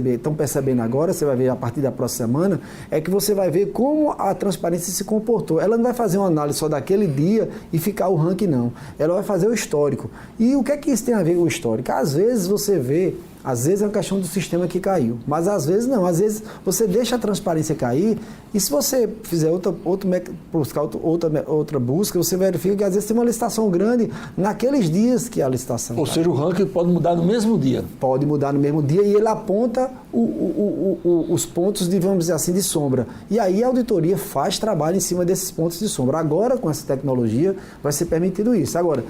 estão percebendo agora, você vai ver a partir da próxima semana, é que você vai ver como a transparência se comportou. Ela não vai fazer uma análise só daquele dia e ficar o ranking, não. Ela vai fazer o histórico. E o que é que isso tem a ver com o histórico? Às vezes você vê, às vezes é uma questão do sistema que caiu, mas às vezes não. Às vezes você deixa a transparência cair e se você fizer outra busca, você verifica que às vezes tem uma licitação grande naqueles dias que a licitação Ou seja, o ranking pode mudar no mesmo dia. Pode mudar no mesmo dia e ele aponta os pontos, vamos dizer assim, de sombra. E aí a auditoria faz trabalho em cima desses pontos de sombra. Agora, com essa tecnologia, vai ser permitido isso. Agora,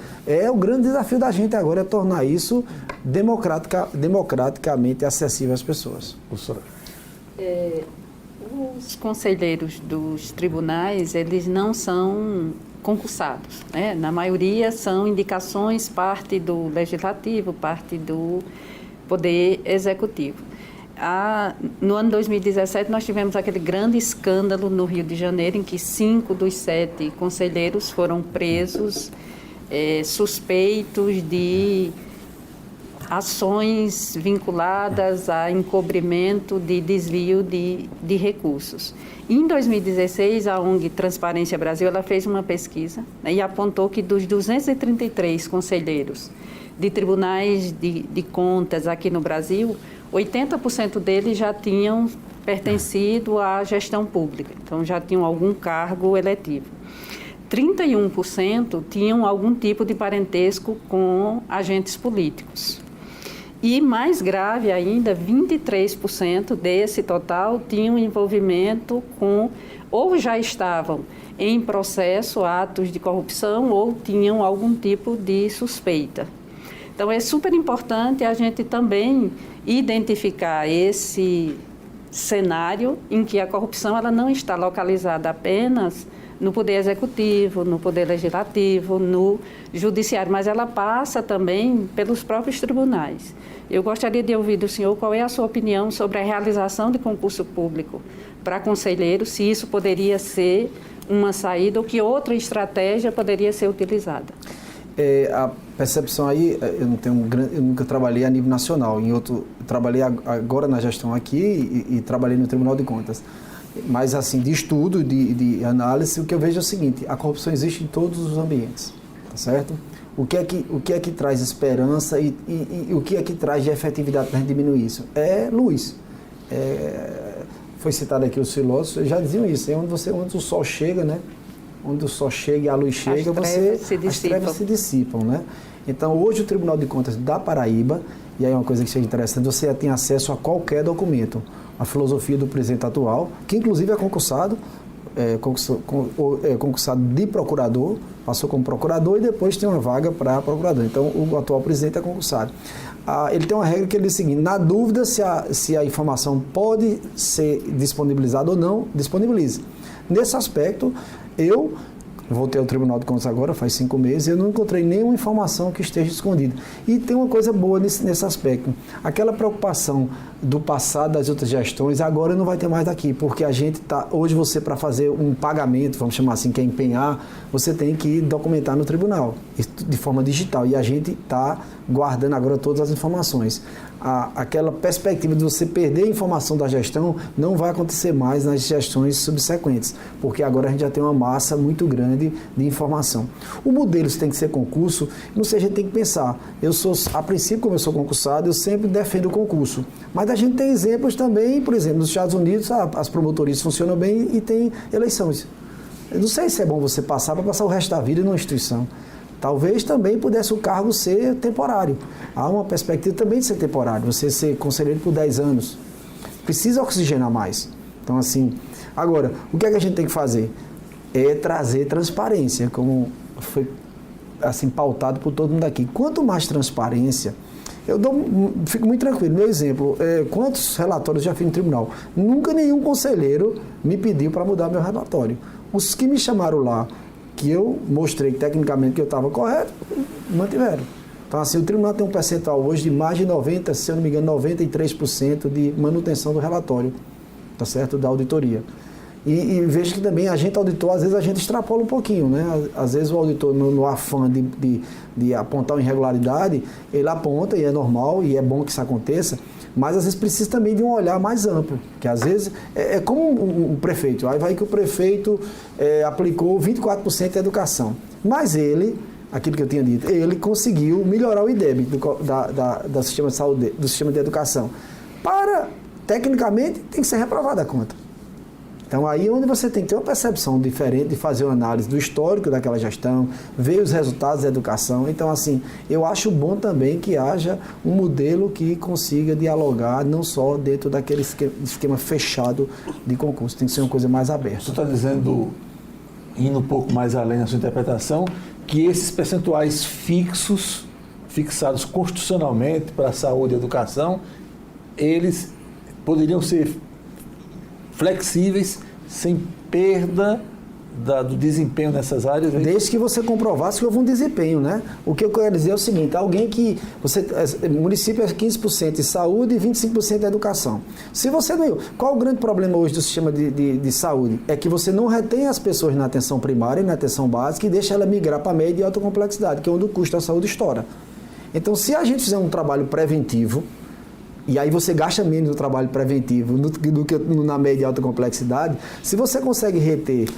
o grande desafio da gente agora é tornar isso democraticamente acessível às pessoas. Professora. Os conselheiros dos tribunais, eles não são concursados, né? Na maioria são indicações, parte do legislativo, parte do poder executivo. No ano 2017, nós tivemos aquele grande escândalo no Rio de Janeiro, em que 5 dos 7 conselheiros foram presos, suspeitos de ações vinculadas a encobrimento de desvio de recursos. Em 2016, a ONG Transparência Brasil ela fez uma pesquisa, né, e apontou que dos 233 conselheiros de tribunais de contas aqui no Brasil, 80% deles já tinham pertencido à gestão pública, então já tinham algum cargo eletivo. 31% tinham algum tipo de parentesco com agentes políticos. E mais grave ainda, 23% desse total tinham envolvimento com, ou já estavam em processo, atos de corrupção, ou tinham algum tipo de suspeita. Então, é super importante a gente também identificar esse cenário em que a corrupção ela não está localizada apenas no Poder Executivo, no Poder Legislativo, no Judiciário, mas ela passa também pelos próprios tribunais. Eu gostaria de ouvir do senhor qual é a sua opinião sobre a realização de concurso público para conselheiros, se isso poderia ser uma saída ou que outra estratégia poderia ser utilizada. A percepção aí, eu nunca trabalhei a nível nacional, trabalhei agora na gestão aqui e trabalhei no Tribunal de Contas. Mas, assim, de estudo, de análise, o que eu vejo é o seguinte: a corrupção existe em todos os ambientes, tá certo? O que é que traz esperança e o que é que traz de efetividade para a gente diminuir isso? É luz. Foi citado aqui os filósofos, já diziam isso, onde o sol chega, né? Onde o sol chega e a luz chega, as trevas se dissipam, né? Então, hoje o Tribunal de Contas da Paraíba, e aí uma coisa que seja interessante, você tem acesso a qualquer documento. A filosofia do presidente atual, que inclusive é concursado, concursado de procurador, passou como procurador e depois tem uma vaga para procurador. Então, o atual presidente é concursado. Ele tem uma regra que ele diz o seguinte: na dúvida se a informação pode ser disponibilizada ou não, disponibilize. Nesse aspecto, eu voltei ao Tribunal de Contas agora, faz 5 meses, e eu não encontrei nenhuma informação que esteja escondida. E tem uma coisa boa nesse aspecto. Aquela preocupação do passado das outras gestões, agora não vai ter mais daqui, porque a gente está... Hoje você, para fazer um pagamento, vamos chamar assim, que é empenhar, você tem que documentar no tribunal, de forma digital. E a gente está guardando agora todas as informações. Aquela perspectiva de você perder a informação da gestão não vai acontecer mais nas gestões subsequentes, porque agora a gente já tem uma massa muito grande de informação. O modelo, se tem que ser concurso, não sei, a gente tem que pensar. A princípio, como eu sou concursado, eu sempre defendo o concurso. Mas a gente tem exemplos também, por exemplo, nos Estados Unidos, as promotorias funcionam bem e tem eleições. Eu não sei se é bom você passar para passar o resto da vida numa instituição. Talvez também pudesse o cargo ser temporário. Há uma perspectiva também de ser temporário, você ser conselheiro por 10 anos. Precisa oxigenar mais. Então, assim, agora, o que é que a gente tem que fazer? É trazer transparência, como foi assim, pautado por todo mundo aqui. Quanto mais transparência, fico muito tranquilo. Meu exemplo, quantos relatórios já fiz no tribunal? Nunca nenhum conselheiro me pediu para mudar meu relatório. Os que me chamaram lá, que eu mostrei tecnicamente que eu estava correto, mantiveram. Então, assim, o tribunal tem um percentual hoje de mais de 90%, se eu não me engano, 93% de manutenção do relatório, tá certo? Da auditoria. E vejo que também a gente auditor, às vezes a gente extrapola um pouquinho, né? Às vezes o auditor, no afã de apontar uma irregularidade, ele aponta, e é normal, e é bom que isso aconteça, mas às vezes precisa também de um olhar mais amplo, que às vezes é como um prefeito. Aí vai que o prefeito aplicou 24% de educação, mas ele, aquilo que eu tinha dito, ele conseguiu melhorar o IDEB do sistema de saúde, do sistema de educação. Tecnicamente, tem que ser reprovada a conta. Então, aí é onde você tem que ter uma percepção diferente de fazer uma análise do histórico daquela gestão, ver os resultados da educação. Então, assim, eu acho bom também que haja um modelo que consiga dialogar, não só dentro daquele esquema fechado de concurso. Tem que ser uma coisa mais aberta. Você está dizendo, indo um pouco mais além na sua interpretação, que esses percentuais fixados constitucionalmente para a saúde e educação, eles poderiam ser flexíveis, sem perda do desempenho nessas áreas? Desde que você comprovasse que houve um desempenho, né? O que eu quero dizer é o seguinte: alguém que... município é 15% de saúde e 25% de educação. Se você não... Qual o grande problema hoje do sistema de saúde? É que você não retém as pessoas na atenção primária e na atenção básica e deixa ela migrar para a média e alta complexidade, que é onde o custo da saúde estoura. Então, se a gente fizer um trabalho preventivo, e aí você gasta menos no trabalho preventivo do que na média e alta complexidade, se você consegue reter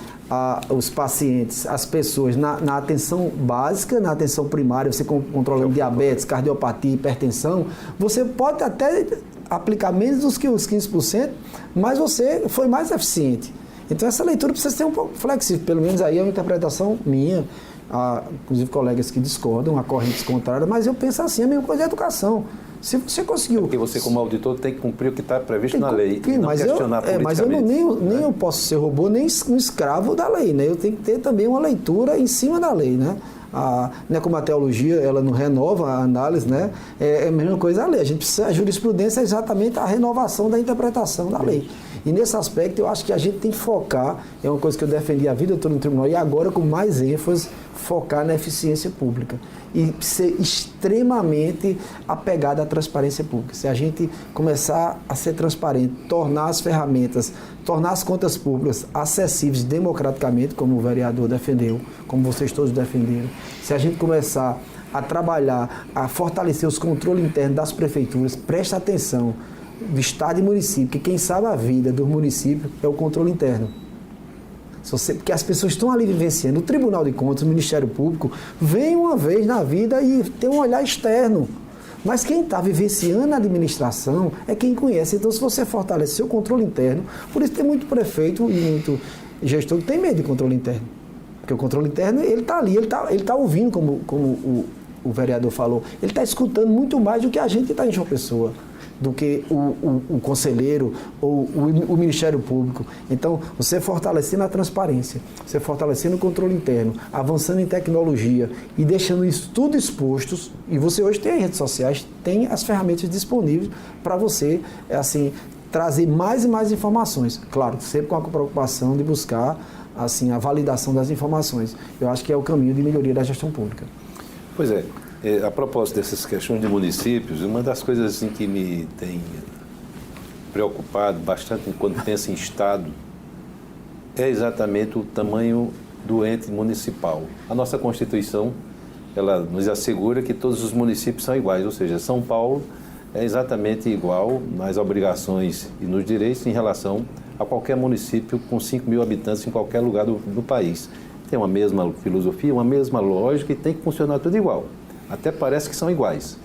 os pacientes, as pessoas na atenção básica, na atenção primária, você controlando diabetes, cardiopatia, hipertensão, você pode até aplicar menos do que os 15%, mas você foi mais eficiente. Então essa leitura precisa ser um pouco flexível, pelo menos aí é uma interpretação minha, inclusive colegas que discordam, há correntes contrárias, mas eu penso assim, a mesma coisa é educação. Se você conseguiu... Porque você, como auditor, tem que cumprir o que está previsto na lei. Não mas questionar politicamente. Mas nem eu posso ser robô, nem um escravo da lei, né? Eu tenho que ter também uma leitura em cima da lei, né? Né, como a teologia, ela não renova a análise, né? É a mesma coisa a lei. A jurisprudência é exatamente a renovação da interpretação da lei. E nesse aspecto, eu acho que a gente tem que focar, é uma coisa que eu defendi a vida toda no tribunal, e agora com mais ênfase, focar na eficiência pública. E ser extremamente apegado à transparência pública. Se a gente começar a ser transparente, tornar as ferramentas, tornar as contas públicas acessíveis democraticamente, como o vereador defendeu, como vocês todos defenderam, se a gente começar a trabalhar, a fortalecer os controles internos das prefeituras, presta atenção, do Estado e município, que quem sabe a vida do município é o controle interno. Porque as pessoas estão ali vivenciando. O Tribunal de Contas, o Ministério Público, vem uma vez na vida e tem um olhar externo. Mas quem está vivenciando a administração é quem conhece. Então, se você fortalecer o controle interno, por isso tem muito prefeito e muito gestor que tem medo de controle interno. Porque o controle interno, ele está ali, ele está ouvindo como o o vereador falou, ele está escutando muito mais do que a gente está em João Pessoa, do que o conselheiro ou o Ministério Público. Então, você fortalecendo a transparência, você fortalecendo o controle interno, avançando em tecnologia e deixando isso tudo expostos, e você hoje tem as redes sociais, tem as ferramentas disponíveis para você, assim, trazer mais e mais informações. Claro, sempre com a preocupação de buscar, assim, a validação das informações. Eu acho que é o caminho de melhoria da gestão pública. Pois é. A propósito dessas questões de municípios, uma das coisas assim, que me tem preocupado bastante quando penso em Estado é exatamente o tamanho do ente municipal. A nossa Constituição, ela nos assegura que todos os municípios são iguais, ou seja, São Paulo é exatamente igual nas obrigações e nos direitos em relação a qualquer município com 5 mil habitantes em qualquer lugar do país. Tem uma mesma filosofia, uma mesma lógica e tem que funcionar tudo igual. Até parece que são iguais.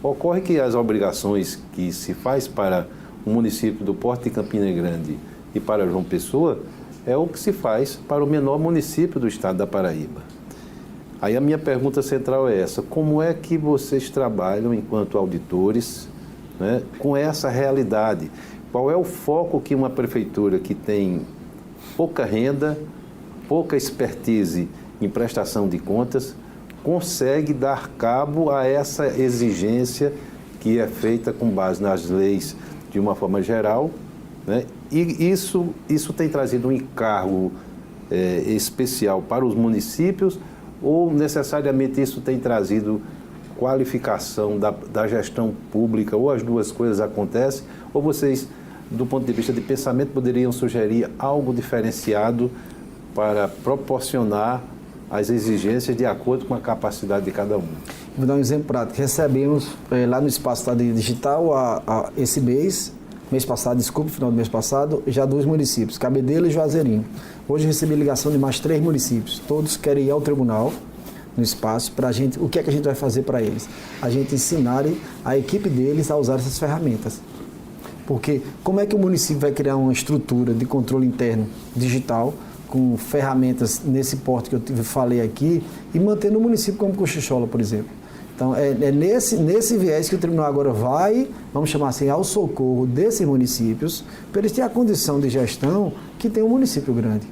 Ocorre que as obrigações que se faz para o município do porte de Campina Grande e para João Pessoa é o que se faz para o menor município do estado da Paraíba. Aí a minha pergunta central é essa: como é que vocês trabalham enquanto auditores, né, com essa realidade? Qual é o foco que uma prefeitura que tem pouca renda, pouca expertise em prestação de contas, consegue dar cabo a essa exigência que é feita com base nas leis de uma forma geral, né? E isso tem trazido um encargo especial para os municípios, ou necessariamente isso tem trazido qualificação da gestão pública, ou as duas coisas acontecem, ou vocês, do ponto de vista de pensamento, poderiam sugerir algo diferenciado para proporcionar as exigências de acordo com a capacidade de cada um? Vou dar um exemplo prático. Recebemos lá no Espaço Cidadania Digital, esse mês passado, final do mês passado, já 2 municípios, Cabedelo e Juazeirinho. Hoje recebi ligação de mais 3 municípios. Todos querem ir ao tribunal, no espaço, para a gente. O que é que a gente vai fazer para eles? A gente ensinar a equipe deles a usar essas ferramentas. Porque como é que o município vai criar uma estrutura de controle interno digital com ferramentas nesse porte que eu falei aqui e mantendo o município como Cochichola, por exemplo? Então, é nesse viés que o tribunal agora vai, vamos chamar assim, ao socorro desses municípios, para eles terem a condição de gestão que tem um município grande,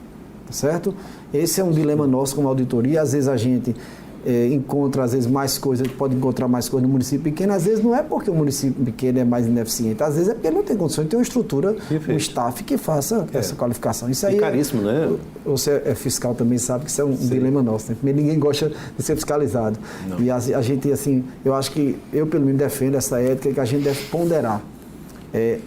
tá certo? Esse é um dilema nosso como auditoria. Às vezes a gente encontra, às vezes, mais coisas, pode encontrar mais coisas no município pequeno. Às vezes não é porque o município pequeno é mais ineficiente, às vezes é porque não tem condições de ter uma estrutura, um staff que faça essa qualificação. Isso aí é caríssimo, né? Você é fiscal também, sabe que isso é um dilema nosso, né? Ninguém gosta de ser fiscalizado. Não. E a gente, assim, eu acho que, eu pelo menos defendo essa ética que a gente deve ponderar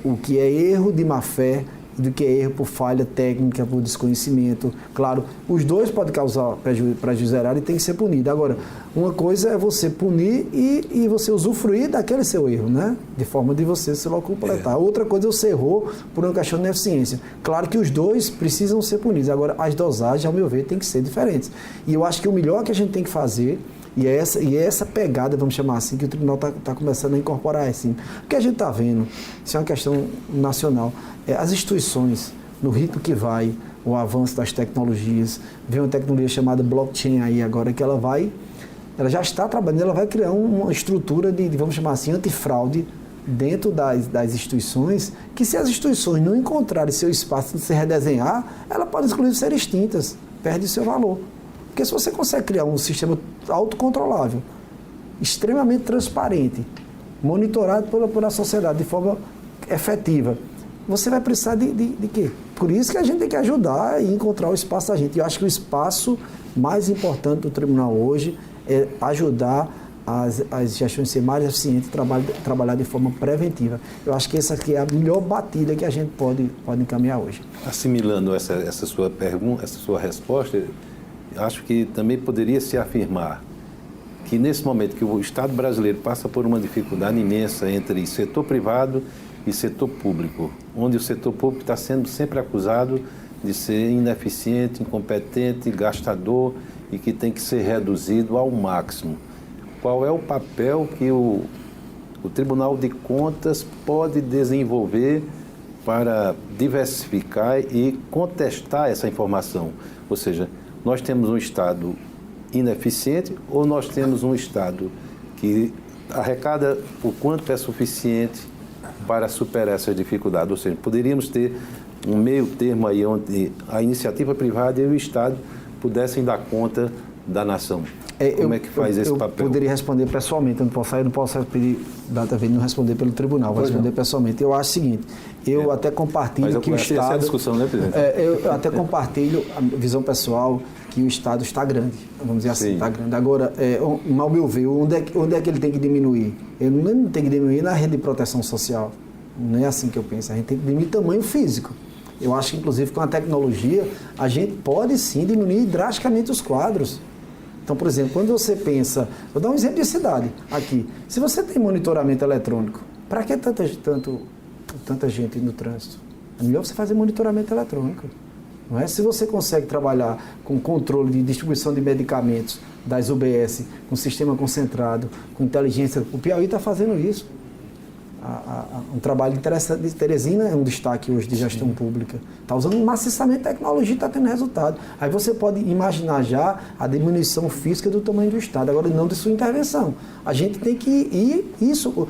o que é erro de má fé do que é erro por falha técnica, por desconhecimento. Claro, os dois podem causar prejuízo erário e tem que ser punido. Agora, uma coisa é você punir e você usufruir daquele seu erro, né? De forma de você se completar. Outra coisa é você errou por uma questão de ineficiência. Claro que os dois precisam ser punidos. Agora, as dosagens, ao meu ver, têm que ser diferentes. E eu acho que o melhor que a gente tem que fazer, e é essa pegada, vamos chamar assim, que o tribunal está começando a incorporar, assim. O que a gente está vendo, isso é uma questão nacional, as instituições, no ritmo que vai, o avanço das tecnologias, vem uma tecnologia chamada blockchain aí agora, que ela já está trabalhando, ela vai criar uma estrutura de vamos chamar assim, antifraude dentro das instituições, que se as instituições não encontrarem seu espaço de se redesenhar, elas podem inclusive ser extintas, perde seu valor. Porque se você consegue criar um sistema autocontrolável, extremamente transparente, monitorado pela sociedade de forma efetiva, você vai precisar de quê? Por isso que a gente tem que ajudar e encontrar o espaço da gente. Eu acho que o espaço mais importante do tribunal hoje é ajudar as gestões a ser mais eficientes e trabalhar de forma preventiva. Eu acho que essa aqui é a melhor batida que a gente pode encaminhar hoje. Assimilando essa sua pergunta, essa sua resposta, acho que também poderia se afirmar que nesse momento que o Estado brasileiro passa por uma dificuldade imensa entre setor privado e setor público, onde o setor público está sendo sempre acusado de ser ineficiente, incompetente, gastador e que tem que ser reduzido ao máximo. Qual é o papel que o Tribunal de Contas pode desenvolver para diversificar e contestar essa informação? Ou seja, nós temos um Estado ineficiente ou nós temos um Estado que arrecada o quanto é suficiente para superar essas dificuldades? Ou seja, poderíamos ter um meio termo aí onde a iniciativa privada e o Estado pudessem dar conta da nação. Como é que faz esse papel? Eu poderia responder pessoalmente, eu não posso pedir data vez não responder pelo tribunal, vou responder pessoalmente. Eu acho o seguinte, eu até compartilho que o Estado... Essa é a discussão, né, presidente? Eu até compartilho a visão pessoal que o Estado está grande, vamos dizer assim, está grande. Agora, ao meu ver, onde é que ele tem que diminuir? Ele não tem que diminuir na rede de proteção social, não é assim que eu penso, a gente tem que diminuir tamanho físico. Eu acho que, inclusive, com a tecnologia, a gente pode sim diminuir drasticamente os quadros. Então, por exemplo, quando você pensa... Vou dar um exemplo de cidade aqui. Se você tem monitoramento eletrônico, para que tanta gente no trânsito? É melhor você fazer monitoramento eletrônico. Não é? Se você consegue trabalhar com controle de distribuição de medicamentos das UBS, com sistema concentrado, com inteligência... O Piauí está fazendo isso. Um trabalho interessante de Teresina, é um destaque hoje de gestão pública. Está usando maciçamente tecnologia e está tendo resultado. Aí você pode imaginar já a diminuição física do tamanho do Estado, agora não de sua intervenção. A gente tem que ir, isso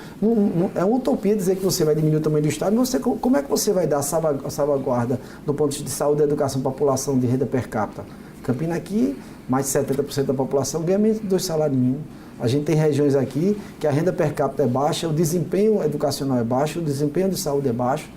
é uma utopia dizer que você vai diminuir o tamanho do Estado, mas como é que você vai dar a salvaguarda do ponto de vista de saúde, educação, população, de renda per capita? Campina aqui, mais de 70% da população ganha menos de 2 salários mínimos. A gente tem regiões aqui que a renda per capita é baixa, o desempenho educacional é baixo, o desempenho de saúde é baixo.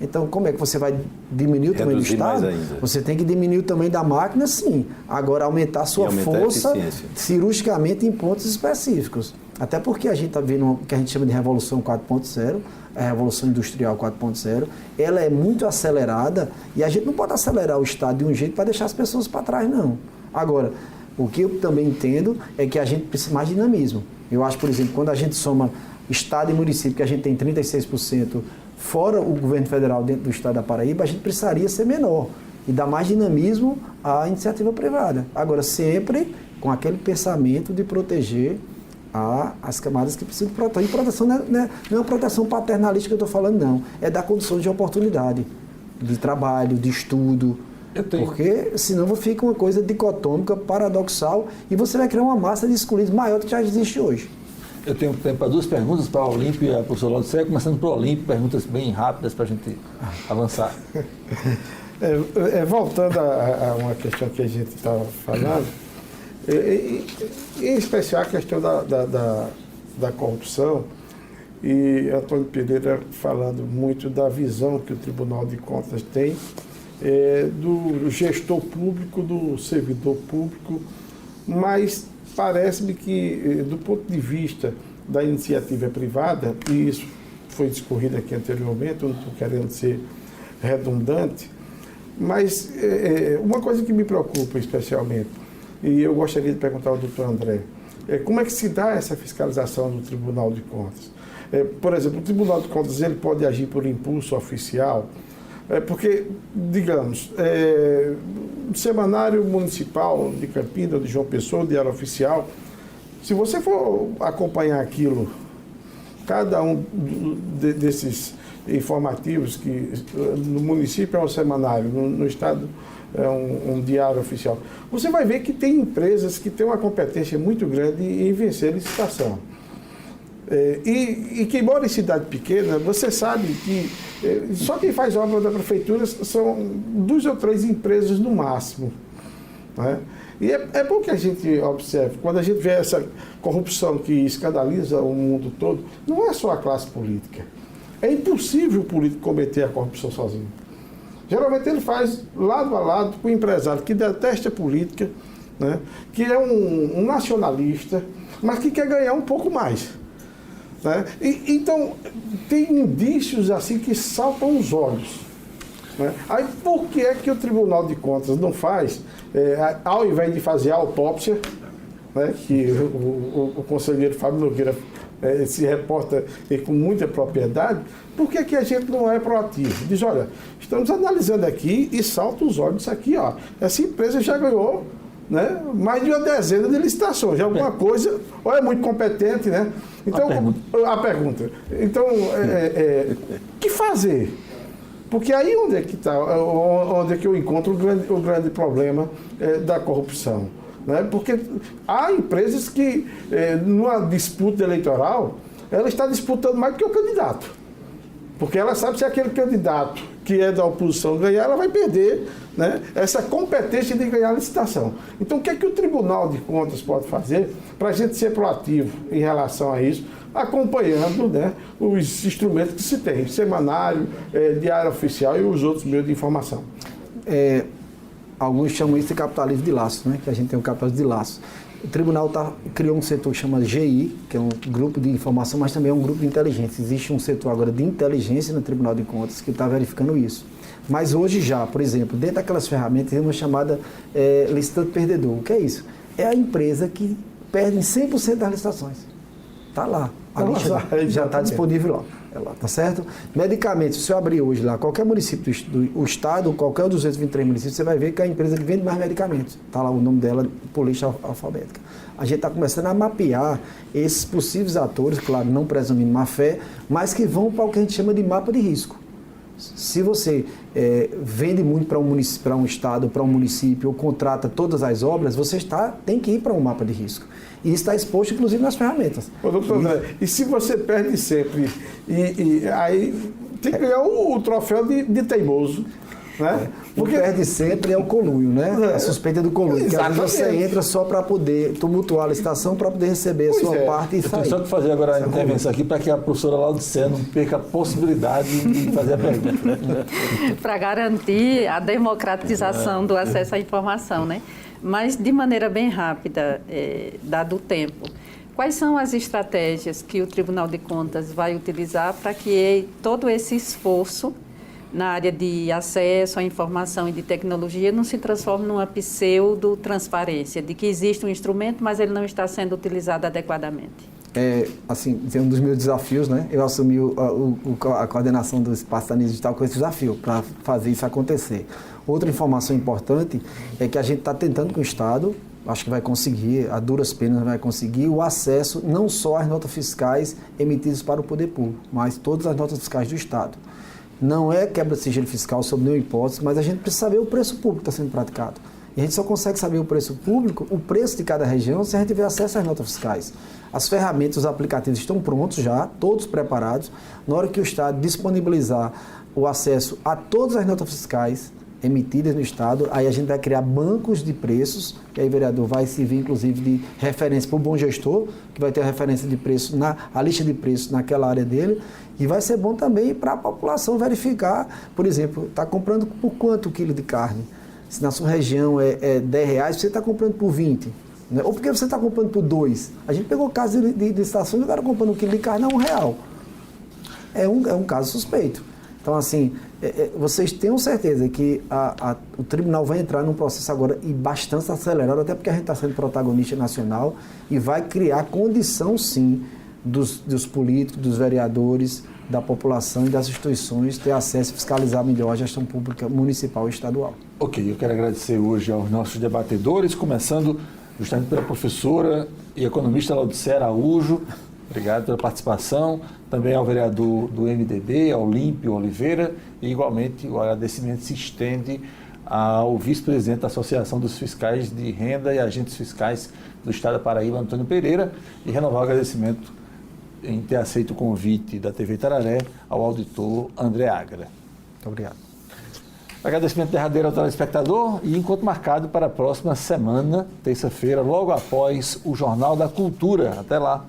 Então, como é que você vai diminuir o tamanho do Estado? Você tem que diminuir o tamanho da máquina, sim. Agora, aumentar a sua força cirurgicamente em pontos específicos. Até porque a gente está vendo o que a gente chama de Revolução 4.0, a Revolução Industrial 4.0, ela é muito acelerada e a gente não pode acelerar o Estado de um jeito para deixar as pessoas para trás, não. Agora, o que eu também entendo é que a gente precisa mais dinamismo. Eu acho, por exemplo, quando a gente soma Estado e município, que a gente tem 36%, fora o governo federal dentro do Estado da Paraíba, a gente precisaria ser menor e dar mais dinamismo à iniciativa privada. Agora, sempre com aquele pensamento de proteger as camadas que precisam de proteção. E proteção não é uma proteção paternalista que eu estou falando, não. É dar condições de oportunidade, de trabalho, de estudo. Porque senão fica uma coisa dicotômica, paradoxal, e você vai criar uma massa de excluídos maior do que já existe hoje. Eu tenho tempo para 2 perguntas para o Olímpio e a professora Laudicea, começando para o Olímpio, perguntas bem rápidas para a gente avançar. Voltando a uma questão que a gente estava falando, em especial a questão da corrupção, e Antônio Pereira falando muito da visão que o Tribunal de Contas tem do gestor público, do servidor público, mas parece-me que, do ponto de vista da iniciativa privada, e isso foi discorrido aqui anteriormente, eu não estou querendo ser redundante, mas uma coisa que me preocupa especialmente, e eu gostaria de perguntar ao doutor André, como é que se dá essa fiscalização do Tribunal de Contas? Por exemplo, o Tribunal de Contas ele pode agir por impulso oficial, porque, digamos, o Semanário Municipal de Campina, de João Pessoa, Diário Oficial, se você for acompanhar aquilo, cada um desses informativos, que no município é um semanário, no estado é um diário oficial, você vai ver que tem empresas que têm uma competência muito grande em vencer licitação. E que mora em cidade pequena, você sabe que só quem faz obra da prefeitura são 2 ou 3 empresas no máximo. Né? E é bom que a gente observe, quando a gente vê essa corrupção que escandaliza o mundo todo, não é só a classe política. É impossível o político cometer a corrupção sozinho. Geralmente ele faz lado a lado com o empresário que detesta a política, né? Que é um nacionalista, mas que quer ganhar um pouco mais. Né? Então, tem indícios assim que saltam os olhos. Né? Aí, por que é que o Tribunal de Contas não faz, ao invés de fazer a autópsia, né, que o conselheiro Fábio Nogueira se reporta com muita propriedade, por que que a gente não é proativo? Diz, olha, estamos analisando aqui e salta os olhos isso aqui, ó. Essa empresa já ganhou, né, mais de uma dezena de licitações, já alguma coisa, ou é muito competente, né? Então, a pergunta. Então, o que fazer? Porque aí onde é que está, onde é que eu encontro o grande problema da corrupção. né? Porque há empresas que, numa disputa eleitoral, ela está disputando mais do que o candidato. Porque ela sabe se aquele candidato que é da oposição ganhar, ela vai perder, né, essa competência de ganhar a licitação. Então, o que é que o Tribunal de Contas pode fazer para a gente ser proativo em relação a isso, acompanhando, né, os instrumentos que se tem, semanário, diário oficial e os outros meios de informação? Alguns chamam isso de capitalismo de laço, né? Que a gente tem um capitalismo de laço. O tribunal criou um setor que chama GI, que é um grupo de informação, mas também é um grupo de inteligência. Existe um setor agora de inteligência no Tribunal de Contas que está verificando isso. Mas hoje já, por exemplo, dentro daquelas ferramentas, tem uma chamada licitante perdedor. O que é isso? É a empresa que perde 100% das licitações. Está lá. A lista já está disponível lá. Tá certo? Medicamentos, se eu abrir hoje lá, qualquer município do estado, qualquer dos 223 municípios, você vai ver que é a empresa que vende mais medicamentos. Está lá o nome dela por lista alfabética. A gente está começando a mapear esses possíveis atores, claro, não presumindo má fé, mas que vão para o que a gente chama de mapa de risco. Se você vende muito para um estado, para um município, ou contrata todas as obras, você tem que ir para um mapa de risco. E isso está exposto, inclusive, nas ferramentas. Ô, doutor André, e se você perde sempre, aí tem que ganhar o troféu de teimoso, né? Porque perde sempre é o conluio, né? A suspeita do conluio. Porque às vezes você entra só para poder tumultuar a licitação, para poder receber a sua parte e sair. Eu tenho só que fazer agora a intervenção aqui para que a professora Laudicea não perca a possibilidade de fazer a pergunta. Para garantir a democratização do acesso à informação, né? Mas, de maneira bem rápida, dado o tempo, quais são as estratégias que o Tribunal de Contas vai utilizar para que todo esse esforço na área de acesso à informação e de tecnologia não se transforme numa pseudo-transparência, de que existe um instrumento, mas ele não está sendo utilizado adequadamente? Assim, um dos meus desafios, né? Eu assumi a coordenação do Espaço Cidadania Digital com esse desafio, para fazer isso acontecer. Outra informação importante é que a gente está tentando com o Estado, acho que vai conseguir, a duras penas vai conseguir, o acesso não só às notas fiscais emitidas para o poder público, mas todas as notas fiscais do Estado. Não é quebra de sigilo fiscal sob nenhuma hipótese, mas a gente precisa saber o preço público que está sendo praticado. E a gente só consegue saber o preço público, o preço de cada região, se a gente tiver acesso às notas fiscais. As ferramentas, os aplicativos estão prontos já, todos preparados. Na hora que o Estado disponibilizar o acesso a todas as notas fiscais emitidas no Estado, aí a gente vai criar bancos de preços, que aí o vereador vai servir, inclusive, de referência para o bom gestor, que vai ter a referência de preço, a lista de preços naquela área dele, e vai ser bom também para a população verificar, por exemplo, está comprando por quanto o quilo de carne? Se na sua região é R$10, você está comprando por 20, né? Ou porque você está comprando por 2. A gente pegou casos de estações, o cara comprando um quilo de carne a R$1. É um caso suspeito. Então, assim, vocês tenham certeza que o tribunal vai entrar num processo agora e bastante acelerado, até porque a gente está sendo protagonista nacional e vai criar condição, sim, dos políticos, dos vereadores, da população e das instituições ter acesso a fiscalizar melhor a gestão pública municipal e estadual. Ok, eu quero agradecer hoje aos nossos debatedores, começando justamente pela professora e economista Laudicea Araújo. Obrigado pela participação. Também ao vereador do MDB, ao Olímpio Oliveira, e igualmente o agradecimento se estende ao vice-presidente da Associação dos Fiscais de Renda e Agentes Fiscais do Estado da Paraíba, Antônio Pereira, e renovar o agradecimento em ter aceito o convite da TV Tararé ao auditor André Agra. Muito obrigado. Agradecimento derradeiro ao telespectador e encontro marcado para a próxima semana, terça-feira, logo após o Jornal da Cultura. Até lá.